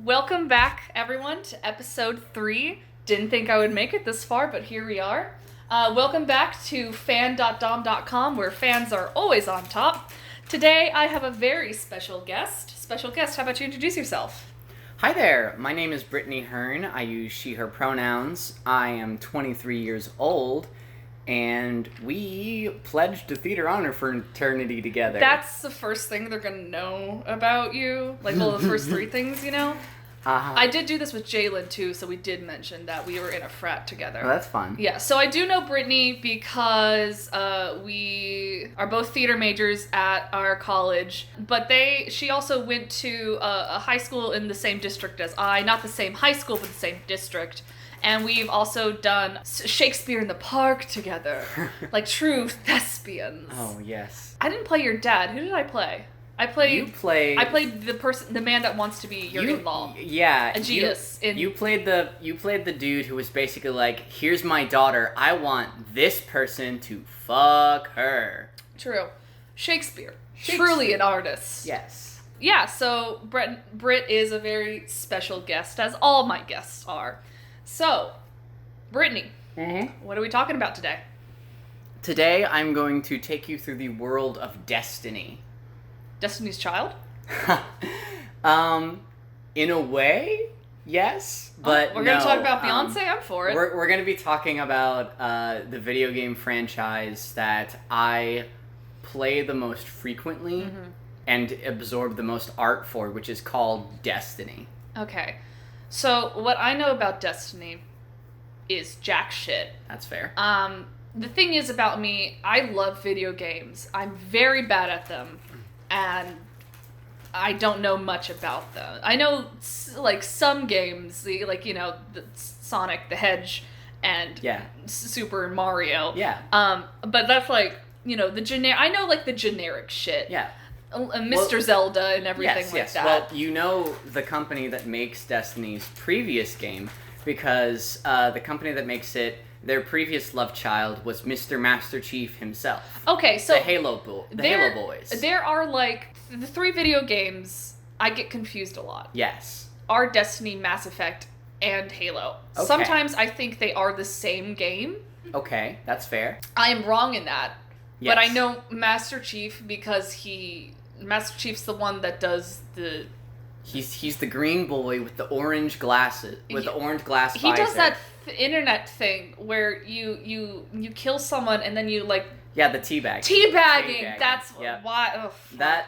Welcome back, everyone, to episode 3. Didn't think I would make it this far, but here we are. Welcome back to FandotDomdotcom, where fans are always on top. Today, I have a very special guest. How about you introduce yourself? Hi there, my name is Britney Hearn. I use she, her pronouns. I am 23 years old, and we pledged to theater honor fraternity together. That's the first thing they're gonna know about you. Like, well, the first 3 things, you know? I did do this with Jalen, too, so we did mention that we were in a frat together. Oh, that's fun. Yeah, so I do know Britney because we are both theater majors at our college, but she also went to a high school in the same district as I. Not the same high school, but the same district. And we've also done Shakespeare in the Park together, like true thespians. Oh, yes. I didn't play your dad. Who did I play? I played the man that wants to be your in-law. Yeah, Aegeus. You played the dude who was basically like, here's my daughter. I want this person to fuck her. True. Shakespeare. Truly an artist. Yes. Yeah. So Brit is a very special guest, as all my guests are. So, Brittany, What are we talking about today? Today, I'm going to take you through the world of Destiny. Destiny's Child? In a way, yes, but we're going to talk about Beyonce? I'm for it. We're going to be talking about the video game franchise that I play the most frequently and absorb the most art for, which is called Destiny. Okay. So, what I know about Destiny is jack shit. That's fair. The thing is about me, I love video games. I'm very bad at them, and I don't know much about them. I know, like, some games, the Sonic the Hedge and Super Mario. Yeah. But that's, like, I know, like, the generic shit. Yeah. Mr. Zelda and everything like that. Well, you know the company that makes Destiny's previous game because the company that makes it, their previous love child was Mr. Master Chief himself. Okay, so the Halo boys. There are like the 3 video games. I get confused a lot. Yes. Are Destiny, Mass Effect, and Halo. Okay. Sometimes I think they are the same game. Okay, that's fair. I am wrong in that. Yes. But I know Master Chief because Master Chief's the one that does the... He's the green boy with the orange glasses, the orange glass visor. He does that internet thing where you kill someone and then you like... Yeah, the teabagging. Teabagging! That's why... Oh, that...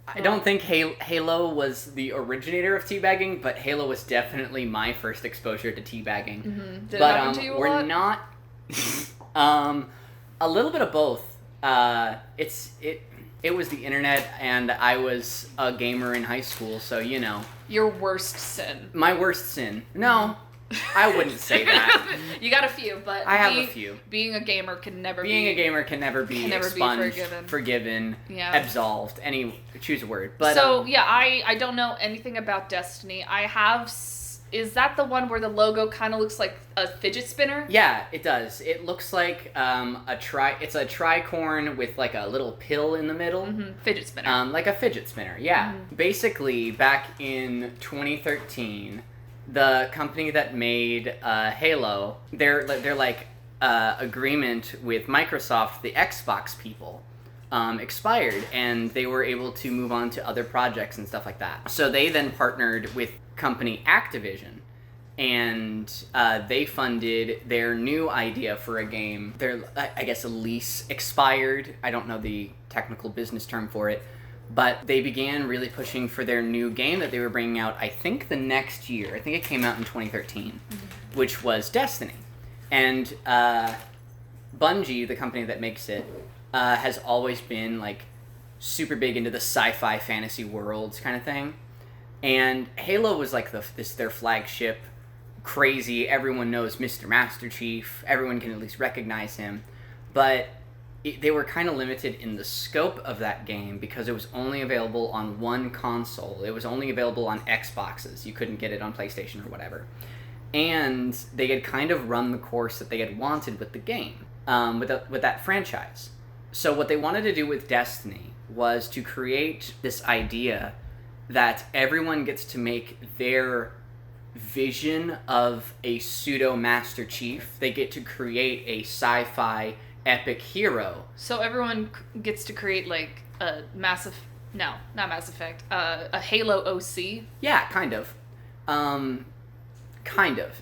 I don't think Halo was the originator of teabagging, but Halo was definitely my first exposure to teabagging. Mm-hmm. Did it happen to you a lot? We're not... a little bit of both. It was the internet, and I was a gamer in high school, so, you know. Your worst sin. My worst sin. No, I wouldn't say that. You got a few, but... I have a few. Being a gamer can never be expunged, forgiven, absolved. Choose a word. But, I don't know anything about Destiny. I have... Is that the one where the logo kind of looks like a fidget spinner? Yeah, it does. It looks like it's a tricorn with like a little pill in the middle. Mm-hmm. Fidget spinner. Like a fidget spinner, yeah. Mm-hmm. Basically, back in 2013, the company that made Halo, their agreement with Microsoft, the Xbox people, expired, and they were able to move on to other projects and stuff like that. So they then partnered with company Activision, and they funded their new idea for a game. Their, I guess, a lease expired. I don't know the technical business term for it, but they began really pushing for their new game that they were bringing out, I think, the next year. I think it came out in 2013, which was Destiny. And Bungie, the company that makes it, has always been, like, super big into the sci-fi fantasy worlds kind of thing. And Halo was like their flagship, crazy, everyone knows Mr. Master Chief, everyone can at least recognize him, but they were kind of limited in the scope of that game because it was only available on one console. It was only available on Xboxes. You couldn't get it on PlayStation or whatever. And they had kind of run the course that they had wanted with the game, with that franchise. So what they wanted to do with Destiny was to create this idea that everyone gets to make their vision of a pseudo Master Chief. They get to create a sci-fi epic hero. So everyone gets to create like a not Mass Effect, a Halo OC. Yeah, kind of.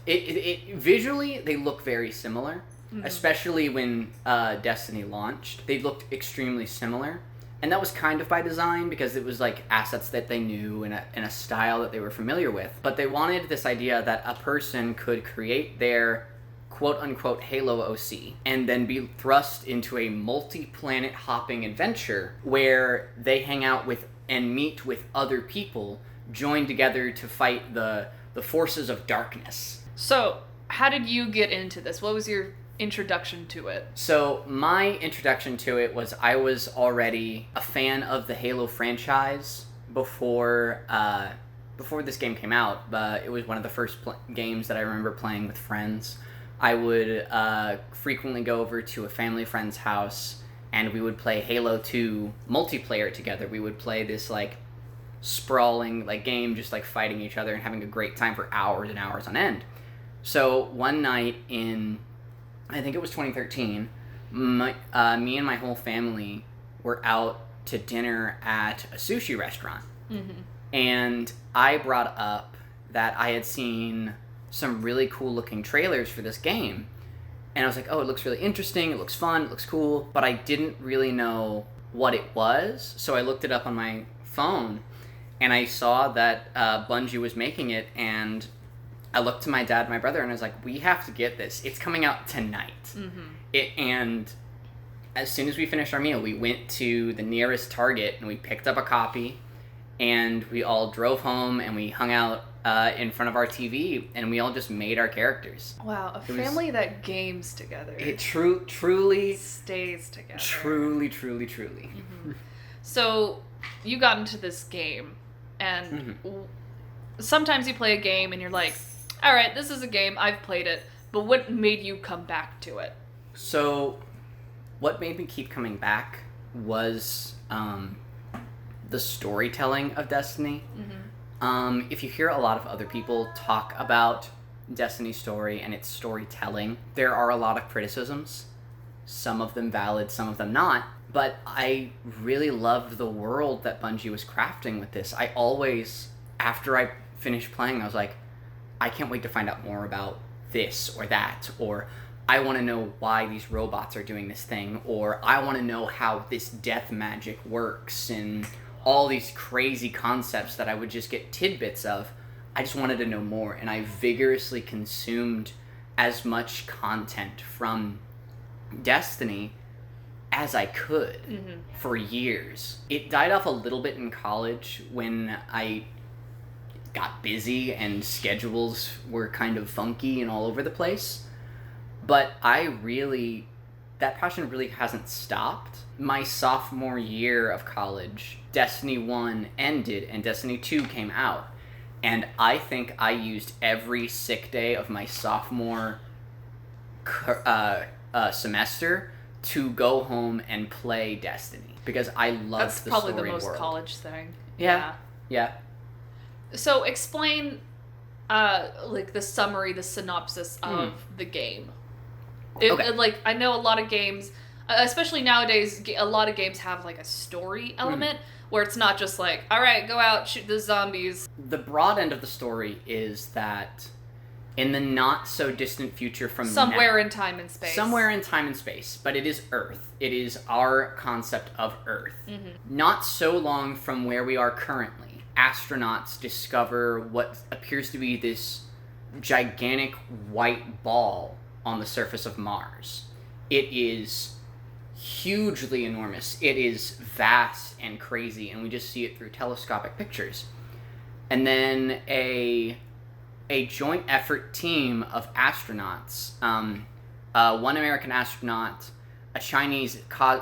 It visually they look very similar, especially when Destiny launched. They looked extremely similar, and that was kind of by design because it was like assets that they knew and a style that they were familiar with. But they wanted this idea that a person could create their quote-unquote Halo OC and then be thrust into a multi-planet hopping adventure where they hang out with and meet with other people joined together to fight the forces of darkness. So, how did you get into this? What was your introduction to it? So, my introduction to it was I was already a fan of the Halo franchise before this game came out. But it was one of the first games that I remember playing with friends. I would frequently go over to a family friend's house, and we would play Halo 2 multiplayer together. We would play this, like, sprawling, like, game, just, like, fighting each other and having a great time for hours and hours on end. So, one night in, I think it was 2013, me and my whole family were out to dinner at a sushi restaurant. Mm-hmm. And I brought up that I had seen some really cool looking trailers for this game. And I was like, oh, it looks really interesting, it looks fun, it looks cool, but I didn't really know what it was, so I looked it up on my phone, and I saw that Bungie was making it, and I looked to my dad and my brother, and I was like, we have to get this. It's coming out tonight. Mm-hmm. And as soon as we finished our meal, we went to the nearest Target, and we picked up a copy, and we all drove home, and we hung out in front of our TV, and we all just made our characters. Wow, a family that games together. It truly stays together. Truly. Mm-hmm. So, you got into this game, and sometimes you play a game and you're like, all right, this is a game, I've played it, but what made you come back to it? So, what made me keep coming back was the storytelling of Destiny. Mm-hmm. If you hear a lot of other people talk about Destiny's story and its storytelling, there are a lot of criticisms, some of them valid, some of them not, but I really loved the world that Bungie was crafting with this. I always, after I finished playing, I was like, I can't wait to find out more about this or that, or I want to know why these robots are doing this thing, or I want to know how this death magic works, and all these crazy concepts that I would just get tidbits of. I just wanted to know more, and I vigorously consumed as much content from Destiny as I could for years. It died off a little bit in college when I got busy and schedules were kind of funky and all over the place. But that passion really hasn't stopped. My sophomore year of college, Destiny 1 ended and Destiny 2 came out. And I think I used every sick day of my sophomore semester to go home and play Destiny. Because I loved the story world. That's probably the most college thing. Yeah. So explain, like, the summary, the synopsis of the game. Like, I know a lot of games, especially nowadays, a lot of games have, like, a story element where it's not just like, all right, go out, shoot the zombies. The broad end of the story is that in the not-so-distant future from Somewhere now, in time and space. Somewhere in time and space, but it is Earth. It is our concept of Earth. Mm-hmm. Not so long from where we are currently, astronauts discover what appears to be this gigantic white ball on the surface of Mars. It is hugely enormous. It is vast and crazy, and we just see it through telescopic pictures. And then a joint effort team of astronauts, one American astronaut, a Chinese taikonaut,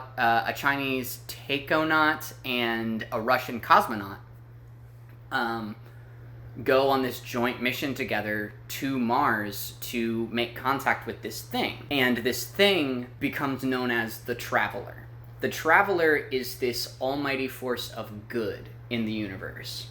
and a Russian cosmonaut, go on this joint mission together to Mars to make contact with this thing. And this thing becomes known as the Traveler. The Traveler is this almighty force of good in the universe.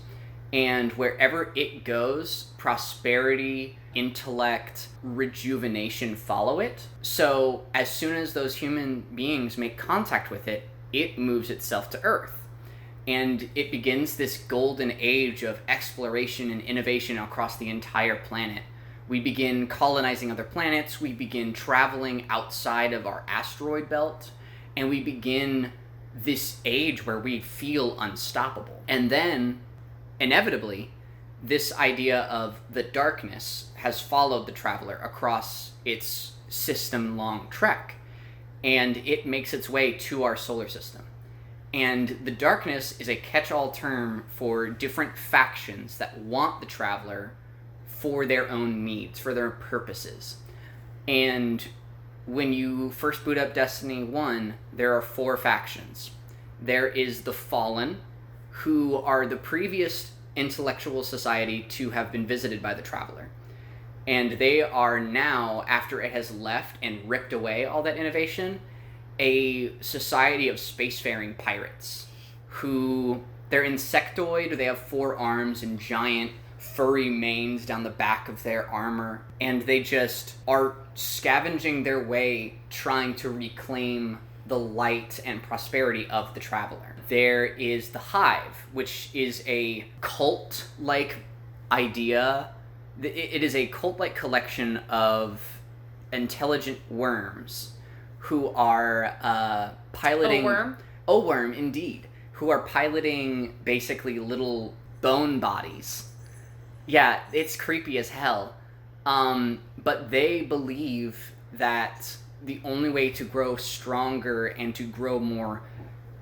And wherever it goes, prosperity, intellect, rejuvenation follow it. So as soon as those human beings make contact with it, it moves itself to Earth. And it begins this golden age of exploration and innovation across the entire planet. We begin colonizing other planets, we begin traveling outside of our asteroid belt, and we begin this age where we feel unstoppable. And then, inevitably, this idea of the darkness has followed the traveler across its system-long trek, and it makes its way to our solar system. And the darkness is a catch-all term for different factions that want the traveler for their own needs, for their purposes. And when you first boot up Destiny 1, there are 4 factions. There is the Fallen, who are the previous intellectual society to have been visited by the traveler. And they are now, after it has left and ripped away all that innovation, a society of spacefaring pirates who, they're insectoid, they have 4 arms and giant furry manes down the back of their armor, and they just are scavenging their way trying to reclaim the light and prosperity of the traveler. There is the Hive, which is a cult-like idea. It is a cult-like collection of intelligent worms who are piloting... O worm, indeed. Who are piloting basically little bone bodies. Yeah, it's creepy as hell. But they believe that the only way to grow stronger and to grow more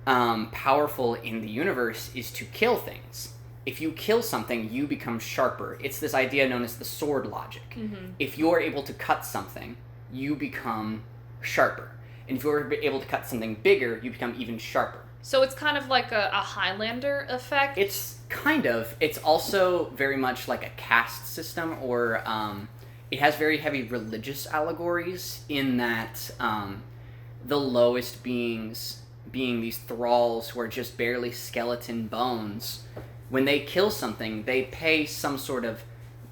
powerful in the universe is to kill things. If you kill something, you become sharper. It's this idea known as the sword logic. Mm-hmm. If you're able to cut something, you become sharper. And if you're able to cut something bigger, you become even sharper. So it's kind of like a Highlander effect? It's kind of. It's also very much like a caste system, or it has very heavy religious allegories in that the lowest beings, being these thralls who are just barely skeleton bones, when they kill something, they pay some sort of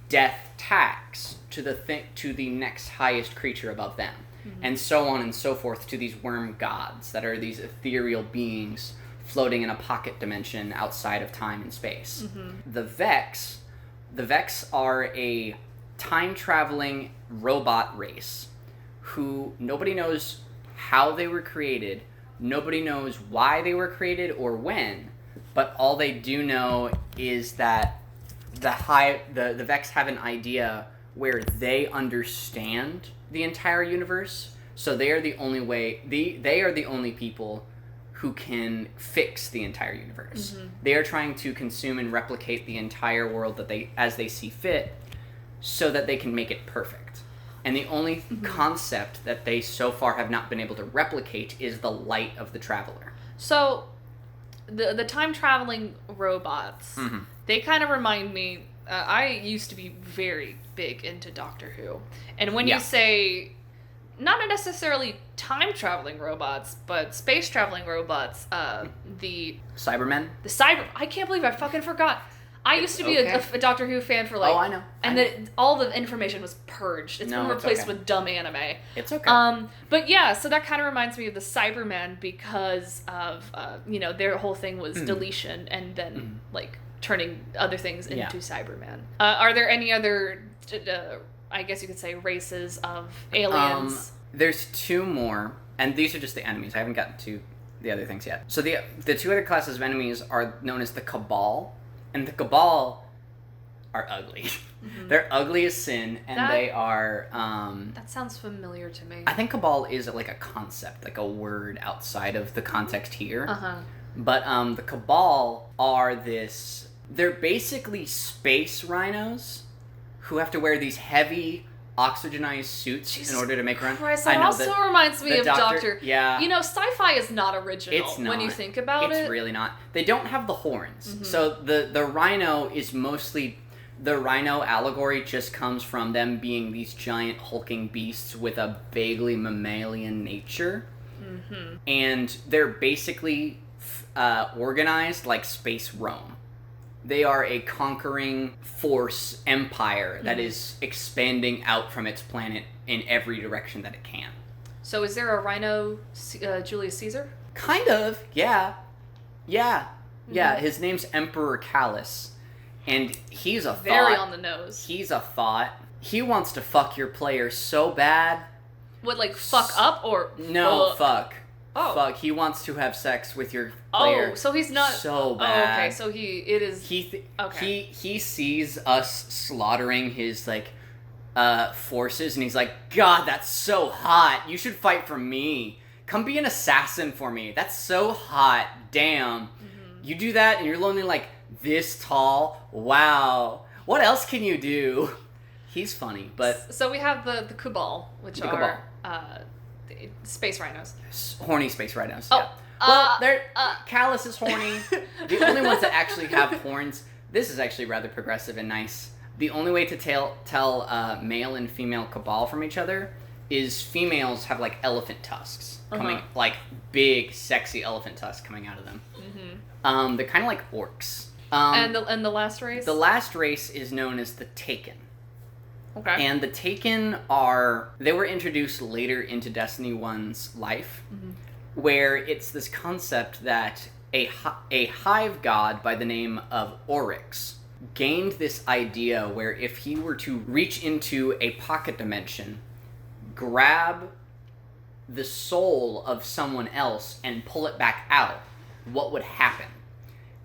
death tax to the next highest creature above them. Mm-hmm. And so on and so forth to these worm gods that are these ethereal beings floating in a pocket dimension outside of time and space. Mm-hmm. The Vex are a time-traveling robot race who nobody knows how they were created, nobody knows why they were created or when, but all they do know is that the Vex have an idea where they understand the entire universe, so they are the only people who can fix the entire universe. Mm-hmm. They are trying to consume and replicate the entire world as they see fit, so that they can make it perfect. And the only concept that they so far have not been able to replicate is the light of the traveler. So, the time-traveling robots, they kind of remind me... I used to be very big into Doctor Who. And when you say, not necessarily time-traveling robots, but space-traveling robots, the... Cybermen? I can't believe I fucking forgot. I used to be a Doctor Who fan for like... Oh, I know. And all the information was purged. It's been replaced with dumb anime. It's okay. But yeah, so that kind of reminds me of the Cybermen because of, their whole thing was deletion and then, turning other things into Cybermen. Are there any other, I guess you could say, races of aliens? There's 2 more, and these are just the enemies. I haven't gotten to the other things yet. So the 2 other classes of enemies are known as the Cabal, and the Cabal are ugly. Mm-hmm. They're ugly as sin, and they are... that sounds familiar to me. I think Cabal is like a concept, like a word outside of the context here. Uh-huh. But the Cabal are this... They're basically space rhinos who have to wear these heavy oxygenized suits in order to make run. Christ, that also reminds me of Doctor. Yeah. Sci-fi is not original. It's not. When you think about it. It's really not. They don't have the horns. Mm-hmm. So the rhino is mostly... The rhino allegory just comes from them being these giant hulking beasts with a vaguely mammalian nature. Mm-hmm. And they're basically organized like space Rome. They are a conquering force empire that is expanding out from its planet in every direction that it can. So is there a Rhino Julius Caesar? Kind of, yeah. Yeah. Yeah, his name's Emperor Callus. And he's a Very thought. on the nose. He's a thought. He wants to fuck your player so bad. What, like, fuck up or... No, fuck. Oh. Fuck. He wants to have sex with your player. Oh, so he's not... So bad. Oh, okay, so it is... He sees us slaughtering his, like, forces, and he's like, God, that's so hot. You should fight for me. Come be an assassin for me. That's so hot. Damn. You do that, and you're only, like, this tall. Wow. What else can you do? He's funny, but... So we have the Cabal, which are space rhinos. Horny space rhinos, oh, yeah. Well, Callus is horny. The only ones that actually have horns... This is actually rather progressive and nice. The only way to tell male and female Cabal from each other is females have, like, elephant tusks. Coming, like, big, sexy elephant tusks coming out of them. They're kind of like orcs. And the last race? The last race is known as the Taken. Okay. And the Taken they were introduced later into Destiny 1's life, where it's this concept that a hive god by the name of Oryx gained this idea where if he were to reach into a pocket dimension, grab the soul of someone else and pull it back out, what would happen?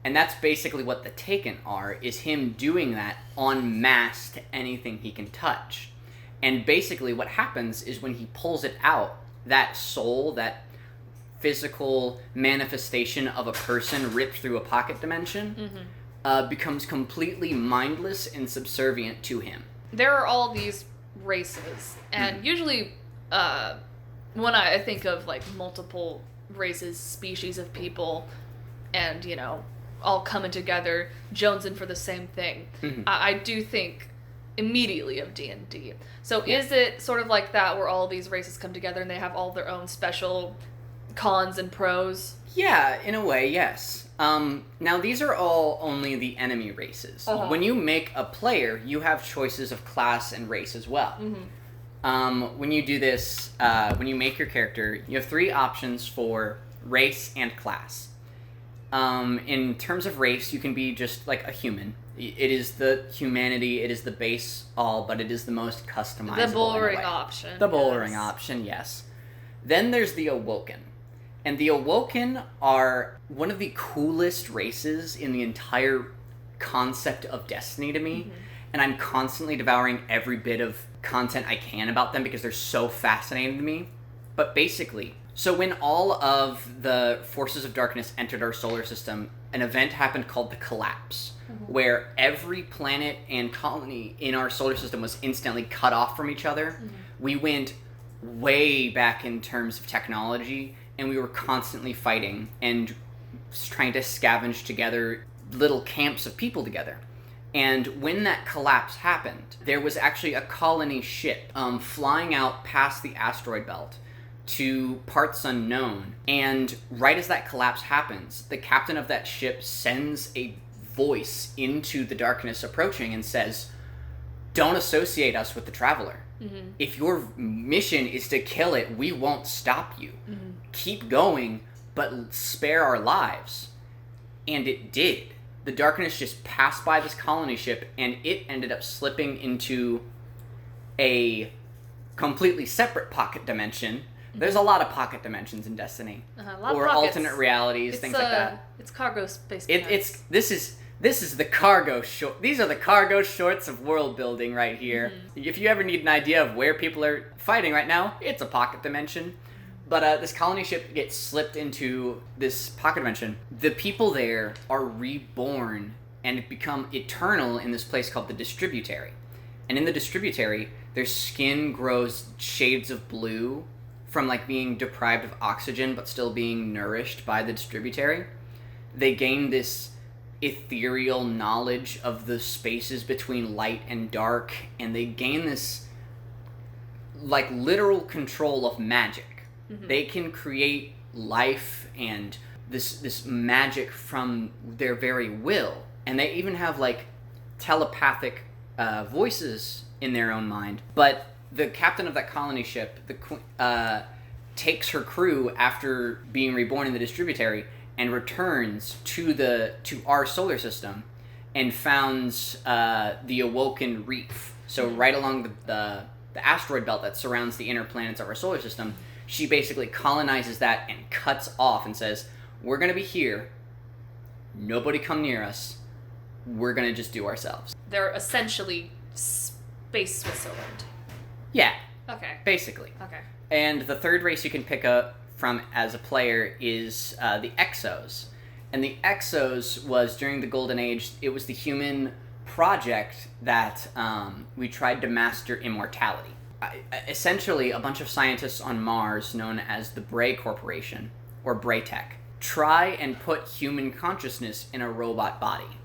And that's basically what the Taken are, is him doing that en masse to anything he can touch. And basically what happens is when he pulls it out, that soul, that physical manifestation of a person ripped through a pocket dimension, becomes completely mindless and subservient to him. There are all these races, and usually when I think of, like, multiple races, species of people, and, you know, all coming together, jonesing for the same thing, I do think immediately of D&D. So is it sort of like that, where all these races come together and they have all their own special cons and pros? Yeah, in a way, yes. Now, these are all only the enemy races. When you make a player, you have choices of class and race as well. When you do this, when you make your character, you have 3 options for race and class. In terms of race, you can be just like a human. It is the humanity, it is the base all, but it is the most customizable. The boring option. The boring option, yes. Then there's the Awoken. And the Awoken are one of the coolest races in the entire concept of Destiny to me. And I'm constantly devouring every bit of content I can about them because they're so fascinating to me. But basically, so when all of the forces of darkness entered our solar system, an event happened called the Collapse, where every planet and colony in our solar system was instantly cut off from each other. We went way back in terms of technology, and we were constantly fighting and trying to scavenge together little camps of people together. And when that collapse happened, there was actually a colony ship flying out past the asteroid belt to parts unknown. And right as that collapse happens, the captain of that ship sends a voice into the darkness approaching and says, "Don't associate us with the Traveler. If your mission is to kill it, we won't stop you. Keep going, but spare our lives." And it did. The darkness just passed by this colony ship, and it ended up slipping into a completely separate pocket dimension. There's a lot of pocket dimensions in Destiny, or alternate realities, things like that. It's cargo space. This is the cargo short. These are the cargo shorts of world building right here. If you ever need an idea of where people are fighting right now, it's a pocket dimension. But this colony ship gets slipped into this pocket dimension. The people there are reborn and become eternal in this place called the Distributary. And in the Distributary, their skin grows shades of blue from, like, being deprived of oxygen but still being nourished by the Distributary. They gain this ethereal knowledge of the spaces between light and dark, and they gain this, like, literal control of magic. They can create life and this magic from their very will. and they even have like telepathic voices in their own mind. But the captain of that colony ship, takes her crew after being reborn in the distributary and returns to our solar system and founds the Awoken Reef. So right along the asteroid belt that surrounds the inner planets of our solar system, she basically colonizes that and cuts off and says, we're going to be here. Nobody come near us. We're going to just do ourselves. They're essentially space Switzerland. Yeah. Okay. Basically. Okay. And the third race you can pick up from as a player is the Exos. And the Exos was, during the Golden Age, it was the human project that we tried to master immortality. Essentially, a bunch of scientists on Mars, known as the Bray Corporation, or Braytech, try and put human consciousness in a robot body.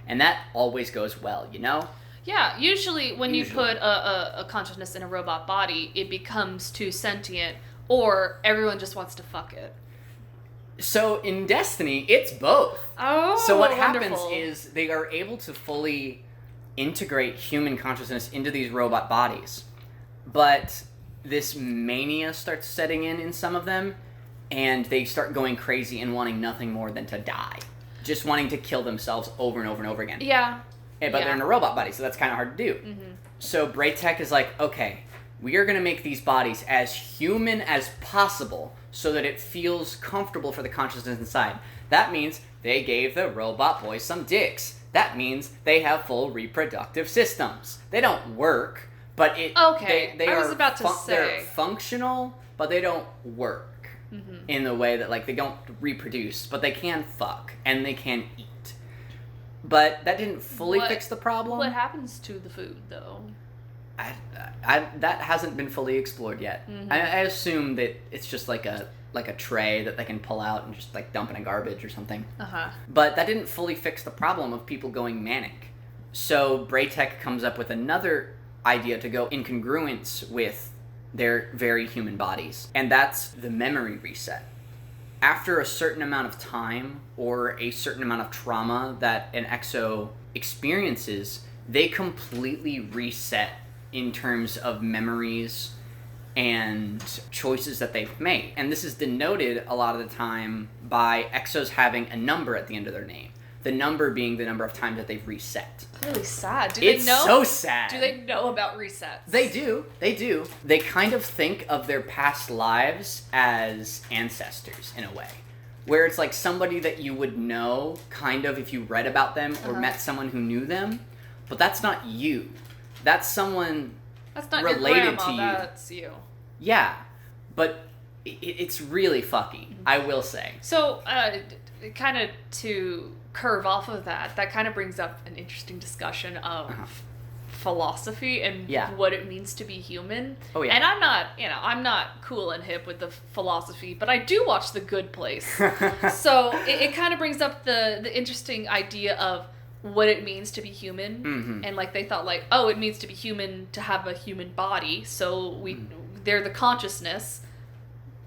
And that always goes well, you know? Yeah, usually when you put a consciousness in a robot body, it becomes too sentient, or everyone just wants to fuck it. So in Destiny, it's both. Oh, so what wonderful. happens is they are able to fully integrate human consciousness into these robot bodies. But this mania starts setting in some of them, and they start going crazy and wanting nothing more than to die. Just wanting to kill themselves over and over and over again. Yeah. But they're in a robot body, so that's kind of hard to do. Mm-hmm. So Braytech is like, okay, we are going to make these bodies as human as possible so that it feels comfortable for the consciousness inside. That means they gave the robot boys some dicks. That means they have full reproductive systems. They don't work, but they I was about to say. They're functional, but they don't work in the way that, like, they don't reproduce, but they can fuck, and they can eat. But that didn't fully fix the problem. What happens to the food, though? That hasn't been fully explored yet. Mm-hmm. I assume that it's just like a tray that they can pull out and just like dump in a garbage or something. Uh-huh. But that didn't fully fix the problem of people going manic. So Braytech comes up with another idea to go in congruence with their very human bodies, and that's the memory reset. After a certain amount of time or a certain amount of trauma that an Exo experiences, they completely reset in terms of memories and choices that they've made. And this is denoted a lot of the time by Exos having a number at the end of their name. The number being the number of times that they've reset. Really sad. It's so sad. Do they know about resets? They do. They kind of think of their past lives as ancestors in a way. Where it's like somebody that you would know, kind of, if you read about them or met someone who knew them. But that's not you. That's someone that's not related your grandma, to you. That's you. Yeah. But it's really fucky, I will say. So, kind of to curve off of that kind of brings up an interesting discussion of philosophy and what it means to be human. Oh, yeah. And I'm not cool and hip with the philosophy, but I do watch The Good Place. So it kind of brings up the interesting idea of what it means to be human. Mm-hmm. And like they thought like, oh, it means to be human to have a human body. So they're the consciousness.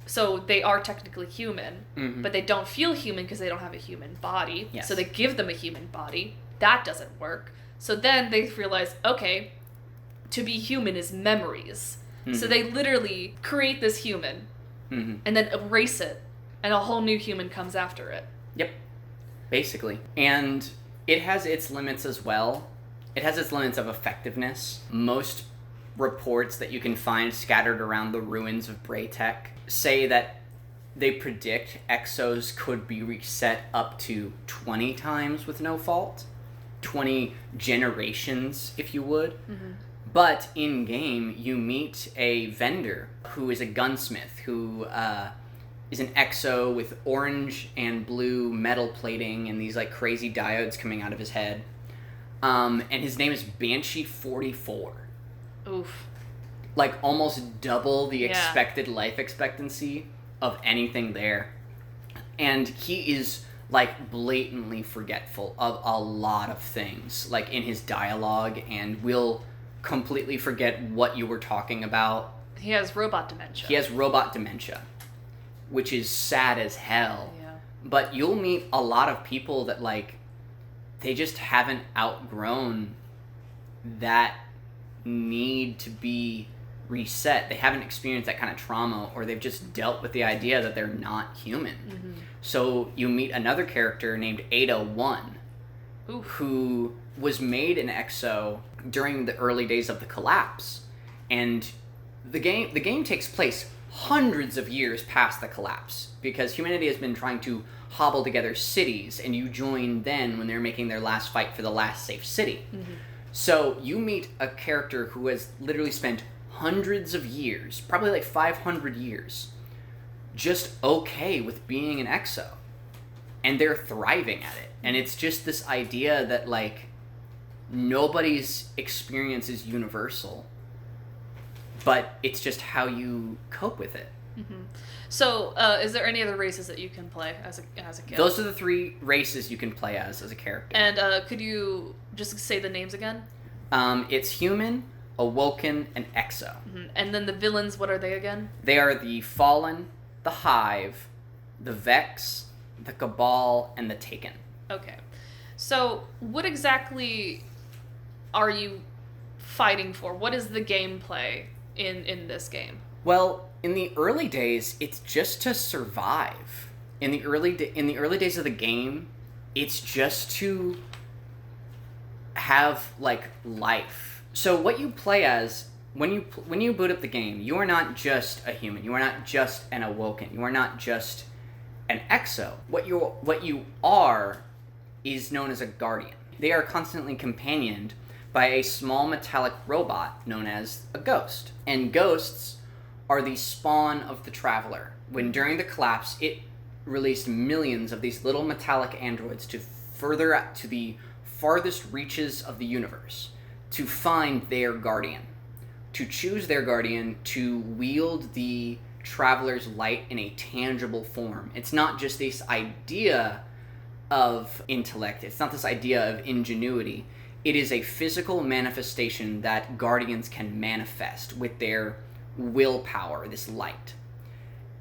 So they are technically human, but they don't feel human because they don't have a human body. Yes. So they give them a human body. That doesn't work. So then they realize, okay, to be human is memories. So they literally create this human and then erase it, and a whole new human comes after it. Yep, basically. And it has its limits as well. It has its limits of effectiveness. Most reports that you can find scattered around the ruins of Braytech say that they predict Exos could be reset up to 20 times with no fault. 20 generations, if you would. Mm-hmm. But in-game, you meet a vendor who is a gunsmith, who is an Exo with orange and blue metal plating and these like crazy diodes coming out of his head. And his name is Banshee44. Oof. Like almost double the expected life expectancy of anything there. And he is like blatantly forgetful of a lot of things, like in his dialogue, and will completely forget what you were talking about. He has robot dementia. Which is sad as hell. Yeah. But you'll meet a lot of people that like they just haven't outgrown that need to be reset. They haven't experienced that kind of trauma, or they've just dealt with the idea that they're not human. Mm-hmm. So you meet another character named Ada 1, who was made an exo during the early days of the collapse. And the game takes place hundreds of years past the collapse, because humanity has been trying to hobble together cities, and you join then when they're making their last fight for the last safe city. Mm-hmm. So you meet a character who has literally spent hundreds of years, probably like 500 years, just okay with being an exo. And they're thriving at it. And it's just this idea that, like, nobody's experience is universal, but it's just how you cope with it. Mm-hmm. So, is there any other races that you can play as a kid? Those are the 3 races you can play as a character. And could you just say the names again? It's human, awoken, and exo. Mm-hmm. And then the villains, what are they again? They are the Fallen, the Hive, the Vex, the Cabal, and the Taken. Okay. So, what exactly are you fighting for? What is the gameplay in this game? Well, in the early days, it's just to survive. In the early days of the game, it's just to have, like, life. So what you play as, when you boot up the game, you are not just a human. You are not just an awoken. You are not just an exo. What you are is known as a guardian. They are constantly companioned by a small metallic robot known as a ghost. And ghosts are the spawn of the Traveler. When during the collapse, it released millions of these little metallic androids to further out to the farthest reaches of the universe to find their guardian, to choose their guardian, to wield the Traveler's light in a tangible form. It's not just this idea of intellect. It's not this idea of ingenuity. It is a physical manifestation that guardians can manifest with their willpower, this light.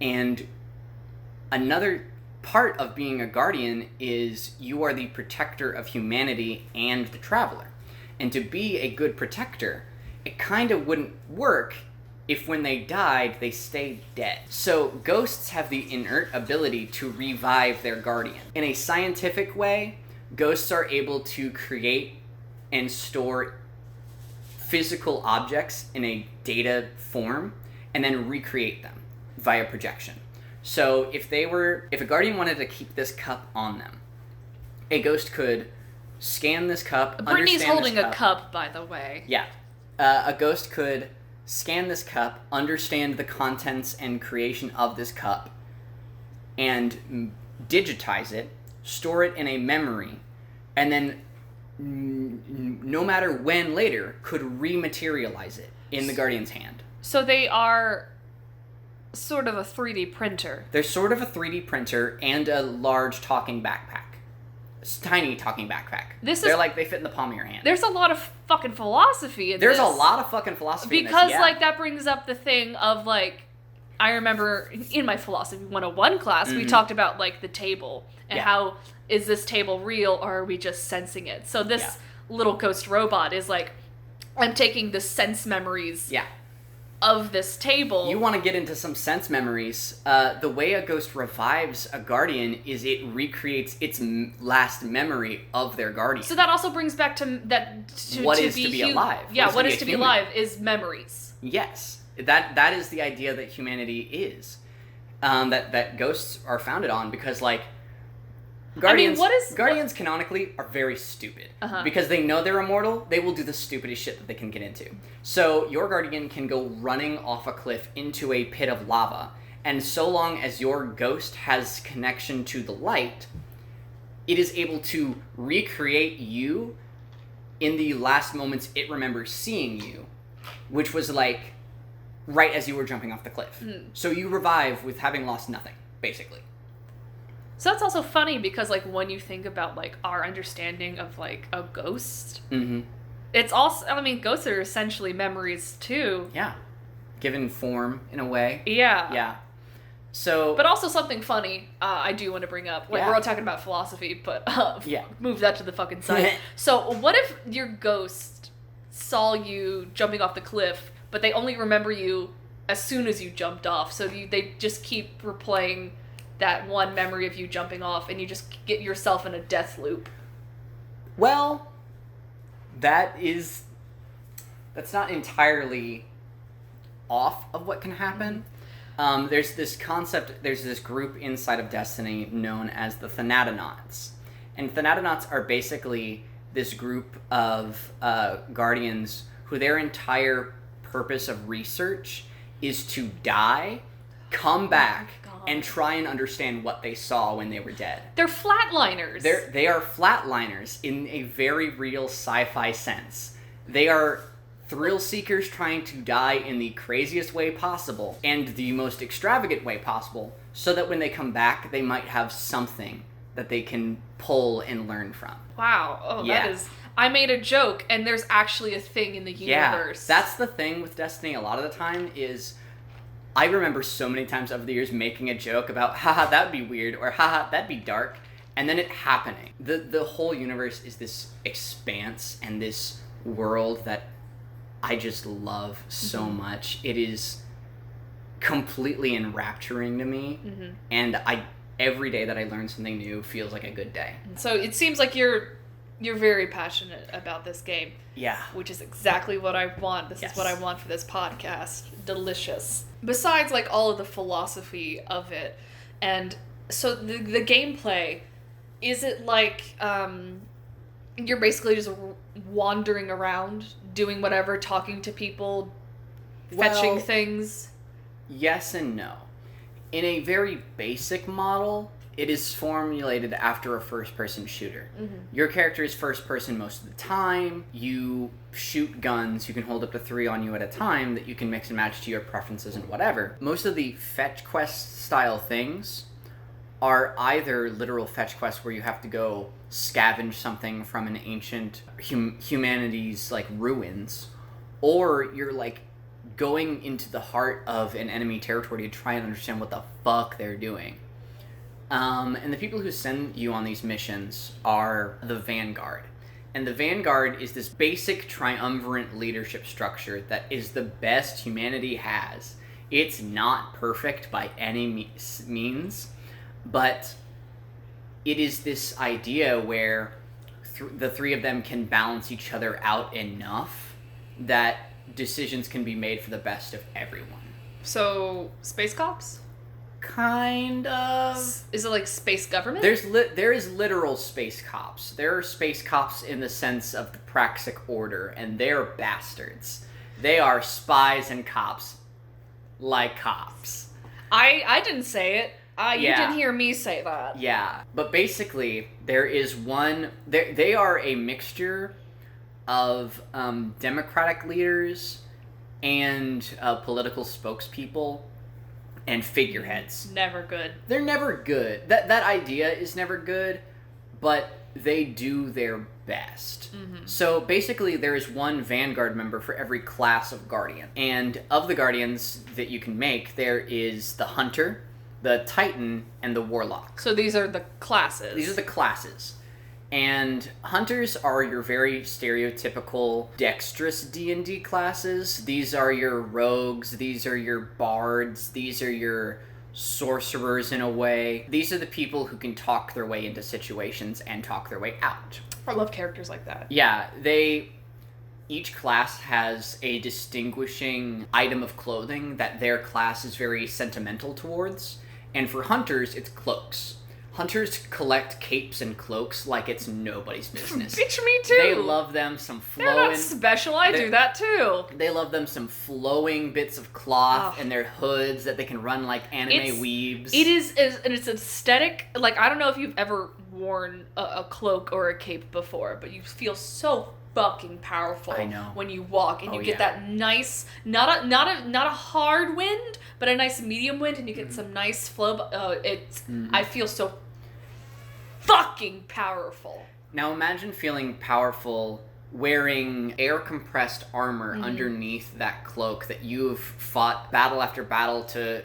And another part of being a guardian is you are the protector of humanity and the Traveler. And to be a good protector, it kind of wouldn't work if when they died, they stayed dead. So ghosts have the inert ability to revive their guardian. In a scientific way, ghosts are able to create and store physical objects in a data form and then recreate them via projection. So if a guardian wanted to keep this cup on them, a ghost could scan this cup. Britney's holding a cup, by the way. Yeah. A ghost could scan this cup, understand the contents and creation of this cup, and digitize it, store it in a memory, and then no matter when later, could rematerialize it in the Guardian's hand. So they are sort of a 3D printer. They're sort of a 3D printer and a large talking backpack. It's a tiny talking backpack. They fit in the palm of your hand. There's a lot of fucking philosophy in this. There's a lot of fucking philosophy because, in this, yeah. like, that brings up the thing of, like, I remember in my Philosophy 101 class, we talked about, like, the table and how is this table real or are we just sensing it? So this little ghost robot is like, I'm taking the sense memories of this table. You want to get into some sense memories. The way a ghost revives a guardian is it recreates its last memory of their guardian. So that also brings back to that what is to be alive. Yeah, what is to be alive is memories. Yes. That is the idea that humanity is. That ghosts are founded on, because, like, Guardians, Guardians canonically are very stupid. Because they know they're immortal, they will do the stupidest shit that they can get into. So your Guardian can go running off a cliff into a pit of lava, and so long as your ghost has connection to the light, it is able to recreate you in the last moments it remembers seeing you, which was, like, right as you were jumping off the cliff. So you revive with having lost nothing, basically. So that's also funny because, like, when you think about, like, our understanding of, like, a ghost, it's also, I mean, ghosts are essentially memories, too. Yeah. Given form, in a way. Yeah. Yeah. So, but also something funny I do want to bring up. Like, Yeah. we're all talking about philosophy, but Yeah. move that to the fucking side. So what if your ghost saw you jumping off the cliff, but they only remember you as soon as you jumped off? So they just keep replaying that one memory of you jumping off, and you just get yourself in a death loop. well, that's not entirely off of what can happen. There's this group inside of Destiny known as the FandotDomdotcom. And FandotDomdotcom are basically this group of guardians who their entire purpose of research is to die, come back, and try and understand what they saw when they were dead. They're flatliners. They are flatliners in a very real sci-fi sense. They are thrill seekers trying to die in the craziest way possible and the most extravagant way possible, so that when they come back, they might have something that they can pull and learn from. Wow. Oh, Yeah. that is... I made a joke, and there's actually a thing in the universe. Yeah, that's the thing with Destiny a lot of the time is... I remember so many times over the years making a joke about, haha, that would be weird, or haha, that'd be dark, and then it happening. The whole universe is this expanse and this world that I just love so much. It is completely enrapturing to me, and every day that I learn something new feels like a good day. So it seems like you're very passionate about this game. Yeah. Which is exactly what I want. This is what I want for this podcast. Delicious. Besides, like, all of the philosophy of it, and so the gameplay, is it like you're basically just wandering around, doing whatever, talking to people, fetching things? Yes and no. In a very basic model, it is formulated after a first-person shooter. Your character is first-person most of the time. You shoot guns. You can hold up to 3 on you at a time that you can mix and match to your preferences and whatever. Most of the fetch quest-style things are either literal fetch quests where you have to go scavenge something from an ancient humanity's, like, ruins, or you're, like, going into the heart of an enemy territory to try and understand what the fuck they're doing. And the people who send you on these missions are the Vanguard. And the Vanguard is this basic triumvirate leadership structure that is the best humanity has. It's not perfect by any means, but it is this idea where the 3 of them can balance each other out enough that decisions can be made for the best of everyone. So, space cops? Kind of. Is it like space government? There is literal space cops. There are space cops in the sense of the Praxic Order, and they're bastards. They are spies and cops, like cops. I didn't say it. You Yeah. didn't hear me say that. Yeah, but basically there is one. They are a mixture of democratic leaders and political spokespeople and figureheads. Never good. They're never good. That idea is never good, but they do their best. So basically there is one Vanguard member for every class of Guardian. And of the Guardians that you can make, there is the Hunter, the Titan, and the Warlock. So these are the classes. These are the classes. And Hunters are your very stereotypical dexterous D&D classes. These are your rogues, these are your bards, these are your sorcerers in a way. These are the people who can talk their way into situations and talk their way out. I love characters like that. Yeah, each class has a distinguishing item of clothing that their class is very sentimental towards. And for Hunters, it's cloaks. Hunters collect capes and cloaks like it's nobody's business. Bitch, me too. They love them some flowing... They're not special. I do that too. They love them some flowing bits of cloth and their hoods that they can run like anime weebs. It is, and it's aesthetic. Like, I don't know if you've ever worn a cloak or a cape before, but you feel so fucking powerful. I know. When you walk and you get that nice, not a hard wind, but a nice medium wind, and you get some nice flow. I feel so fucking powerful. Now imagine feeling powerful wearing air compressed armor underneath that cloak that you've fought battle after battle to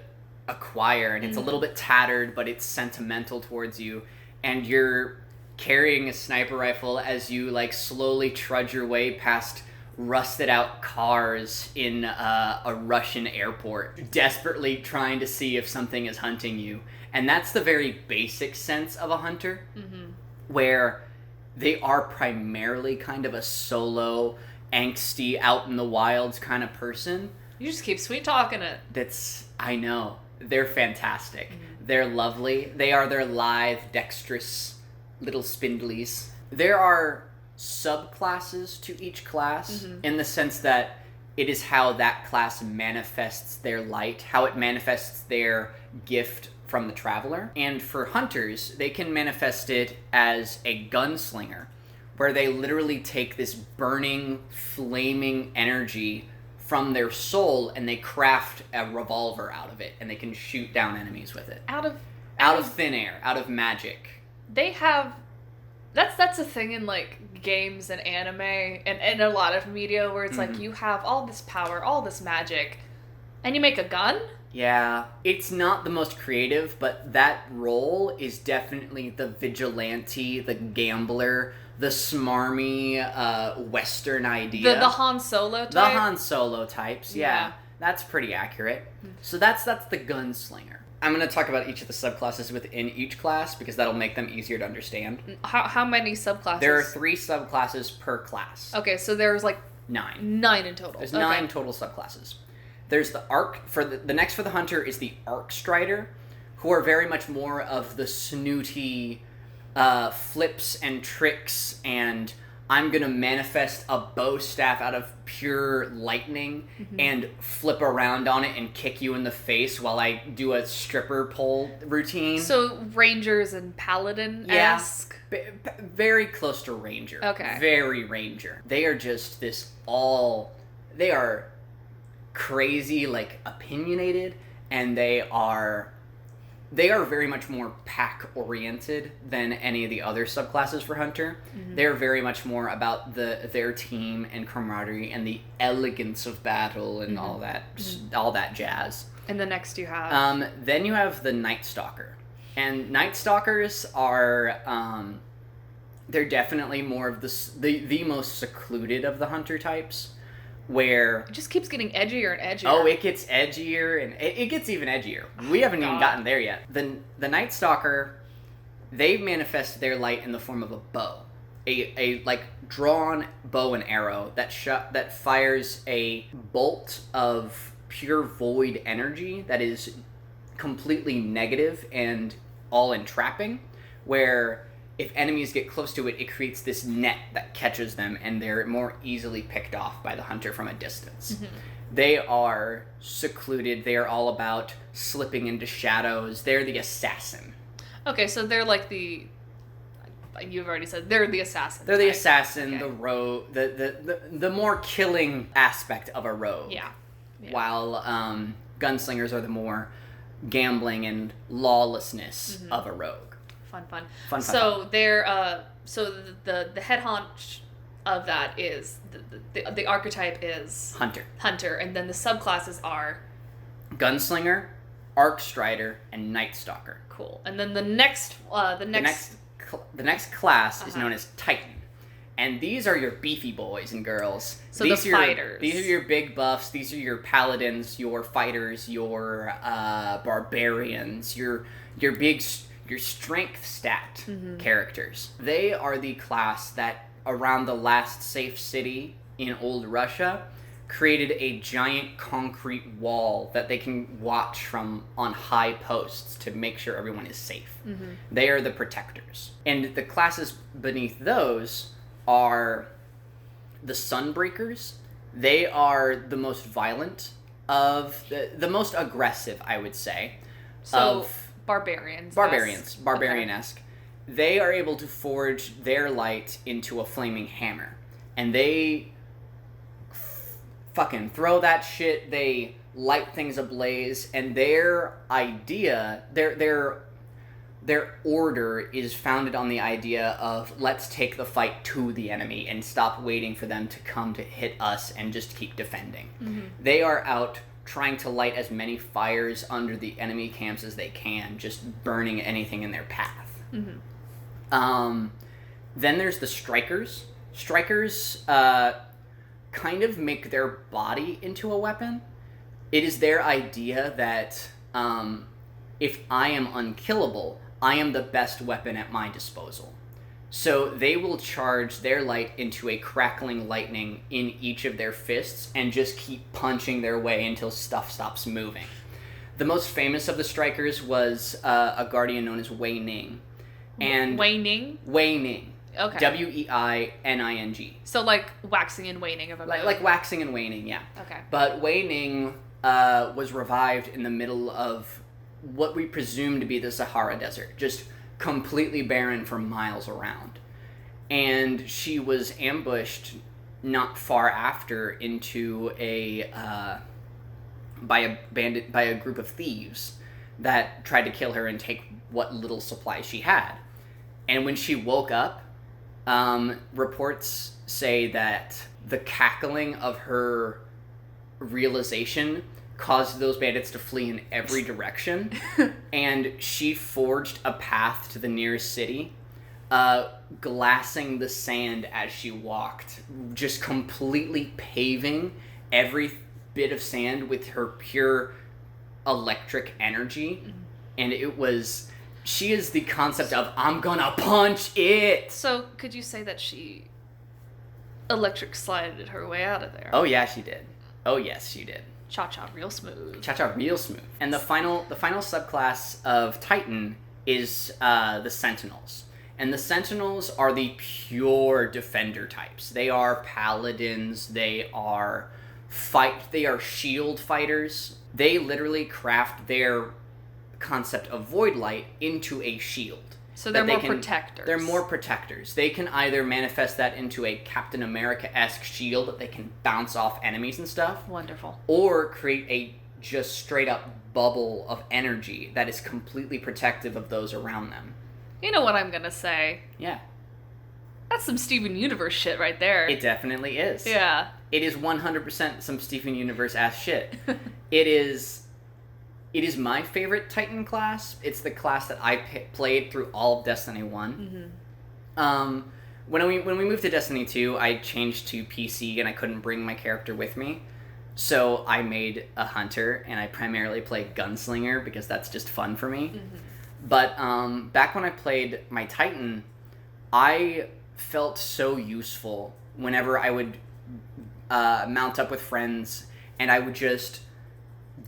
acquire, and it's a little bit tattered, but it's sentimental towards you, and you're carrying a sniper rifle as you like slowly trudge your way past rusted out cars in a Russian airport, desperately trying to see if something is hunting you. And that's the very basic sense of a hunter, where they are primarily kind of a solo, angsty, out in the wilds kind of person. You just keep sweet talking it. I know. They're fantastic. They're lovely. They are their lithe, dexterous little spindlies. There are subclasses to each class in the sense that it is how that class manifests their light, how it manifests their gift from the traveler. And for hunters, they can manifest it as a gunslinger, where they literally take this burning, flaming energy from their soul and they craft a revolver out of it, and they can shoot down enemies with it. Out of thin air, out of magic. They have... That's a thing in, like, games and anime and a lot of media where it's like, you have all this power, all this magic, and you make a gun? Yeah. It's not the most creative, but that role is definitely the vigilante, the gambler, the smarmy, Western idea. The Han Solo type? The Han Solo types, yeah. That's pretty accurate. So that's the gunslinger. I'm going to talk about each of the subclasses within each class because that'll make them easier to understand. How many subclasses? There are 3 subclasses per class. Okay, so there's like 9. 9 in total. There's 9 total subclasses. There's the arc for the next for the hunter is the arc strider, who are very much more of the snooty flips and tricks, and I'm gonna manifest a bow staff out of pure lightning and flip around on it and kick you in the face while I do a stripper pole routine. So Rangers and Paladin-esque? Yeah. Very close to Ranger. Okay. Very Ranger. They are just they are crazy, like, opinionated, and they are very much more pack-oriented than any of the other subclasses for Hunter. They're very much more about their team and camaraderie and the elegance of battle and all that jazz. And the next you have? Then you have the Night Stalker. And Night Stalkers are... they're definitely more of the most secluded of the Hunter types. Where it just keeps getting edgier and edgier. Oh, it gets edgier, and it gets even edgier. We haven't even gotten there yet. The Night Stalker, they manifest their light in the form of a bow, a like drawn bow and arrow that fires a bolt of pure void energy that is completely negative and all entrapping. Where if enemies get close to it, it creates this net that catches them, and they're more easily picked off by the hunter from a distance. They are secluded. They are all about slipping into shadows. They're the assassin. Okay, so they're like you've already said, they're the assassin. They're the assassin, the rogue, the more killing aspect of a rogue. Yeah. While gunslingers are the more gambling and lawlessness of a rogue. Fun. So they're the head haunch of that is the archetype is Hunter, and then the subclasses are Gunslinger, Arc Strider, and Night Stalker. Cool. And then the next class is known as Titan. And these are your beefy boys and girls. So the fighters. These are your big buffs. These are your paladins, your fighters, your barbarians, your strength stat characters. They are the class that, around the last safe city in old Russia, created a giant concrete wall that they can watch from on high posts to make sure everyone is safe. They are the protectors. And the classes beneath those are the Sunbreakers. They are the most violent of the most aggressive, I would say. So Barbarian-esque. They are able to forge their light into a flaming hammer. And they fucking throw that shit. They light things ablaze. And their idea, their order is founded on the idea of let's take the fight to the enemy and stop waiting for them to come to hit us and just keep defending. They are out trying to light as many fires under the enemy camps as they can, just burning anything in their path. Mm-hmm. Then there's the strikers. Strikers kind of make their body into a weapon. It is their idea that if I am unkillable, I am the best weapon at my disposal. So they will charge their light into a crackling lightning in each of their fists and just keep punching their way until stuff stops moving. The most famous of the strikers was a guardian known as Wei Ning. And Wei Ning? Wei Ning. Okay. Weining. So like waxing and waning of a moon. Like waxing and waning, yeah. Okay. But Wei Ning was revived in the middle of what we presume to be the Sahara Desert, just completely barren for miles around. And she was ambushed not far after into by a group of thieves that tried to kill her and take what little supplies she had. And when she woke up, reports say that the cackling of her realization caused those bandits to flee in every direction, and she forged a path to the nearest city, glassing the sand as she walked, just completely paving every bit of sand with her pure electric energy. And it was... She is the concept of, I'm gonna punch it! So, could you say that she electric slided her way out of there? Oh yeah, she did. Oh yes, she did. Cha-cha real smooth. Cha-cha real smooth. And the final subclass of Titan is the Sentinels. And the Sentinels are the pure defender types. They are paladins, they are shield fighters. They literally craft their concept of void light into a shield. So they're more protectors. They're more protectors. They can either manifest that into a Captain America-esque shield that they can bounce off enemies and stuff. Wonderful. Or create a just straight up bubble of energy that is completely protective of those around them. You know what I'm gonna say? Yeah. That's some Steven Universe shit right there. It definitely is. Yeah. It is 100% some Steven Universe-ass shit. It is my favorite Titan class. It's the class that I played through all of Destiny 1. Mm-hmm. When we moved to Destiny 2, I changed to PC and I couldn't bring my character with me. So I made a hunter and I primarily play gunslinger because that's just fun for me. Mm-hmm. But back when I played my Titan, I felt so useful whenever I would mount up with friends and I would just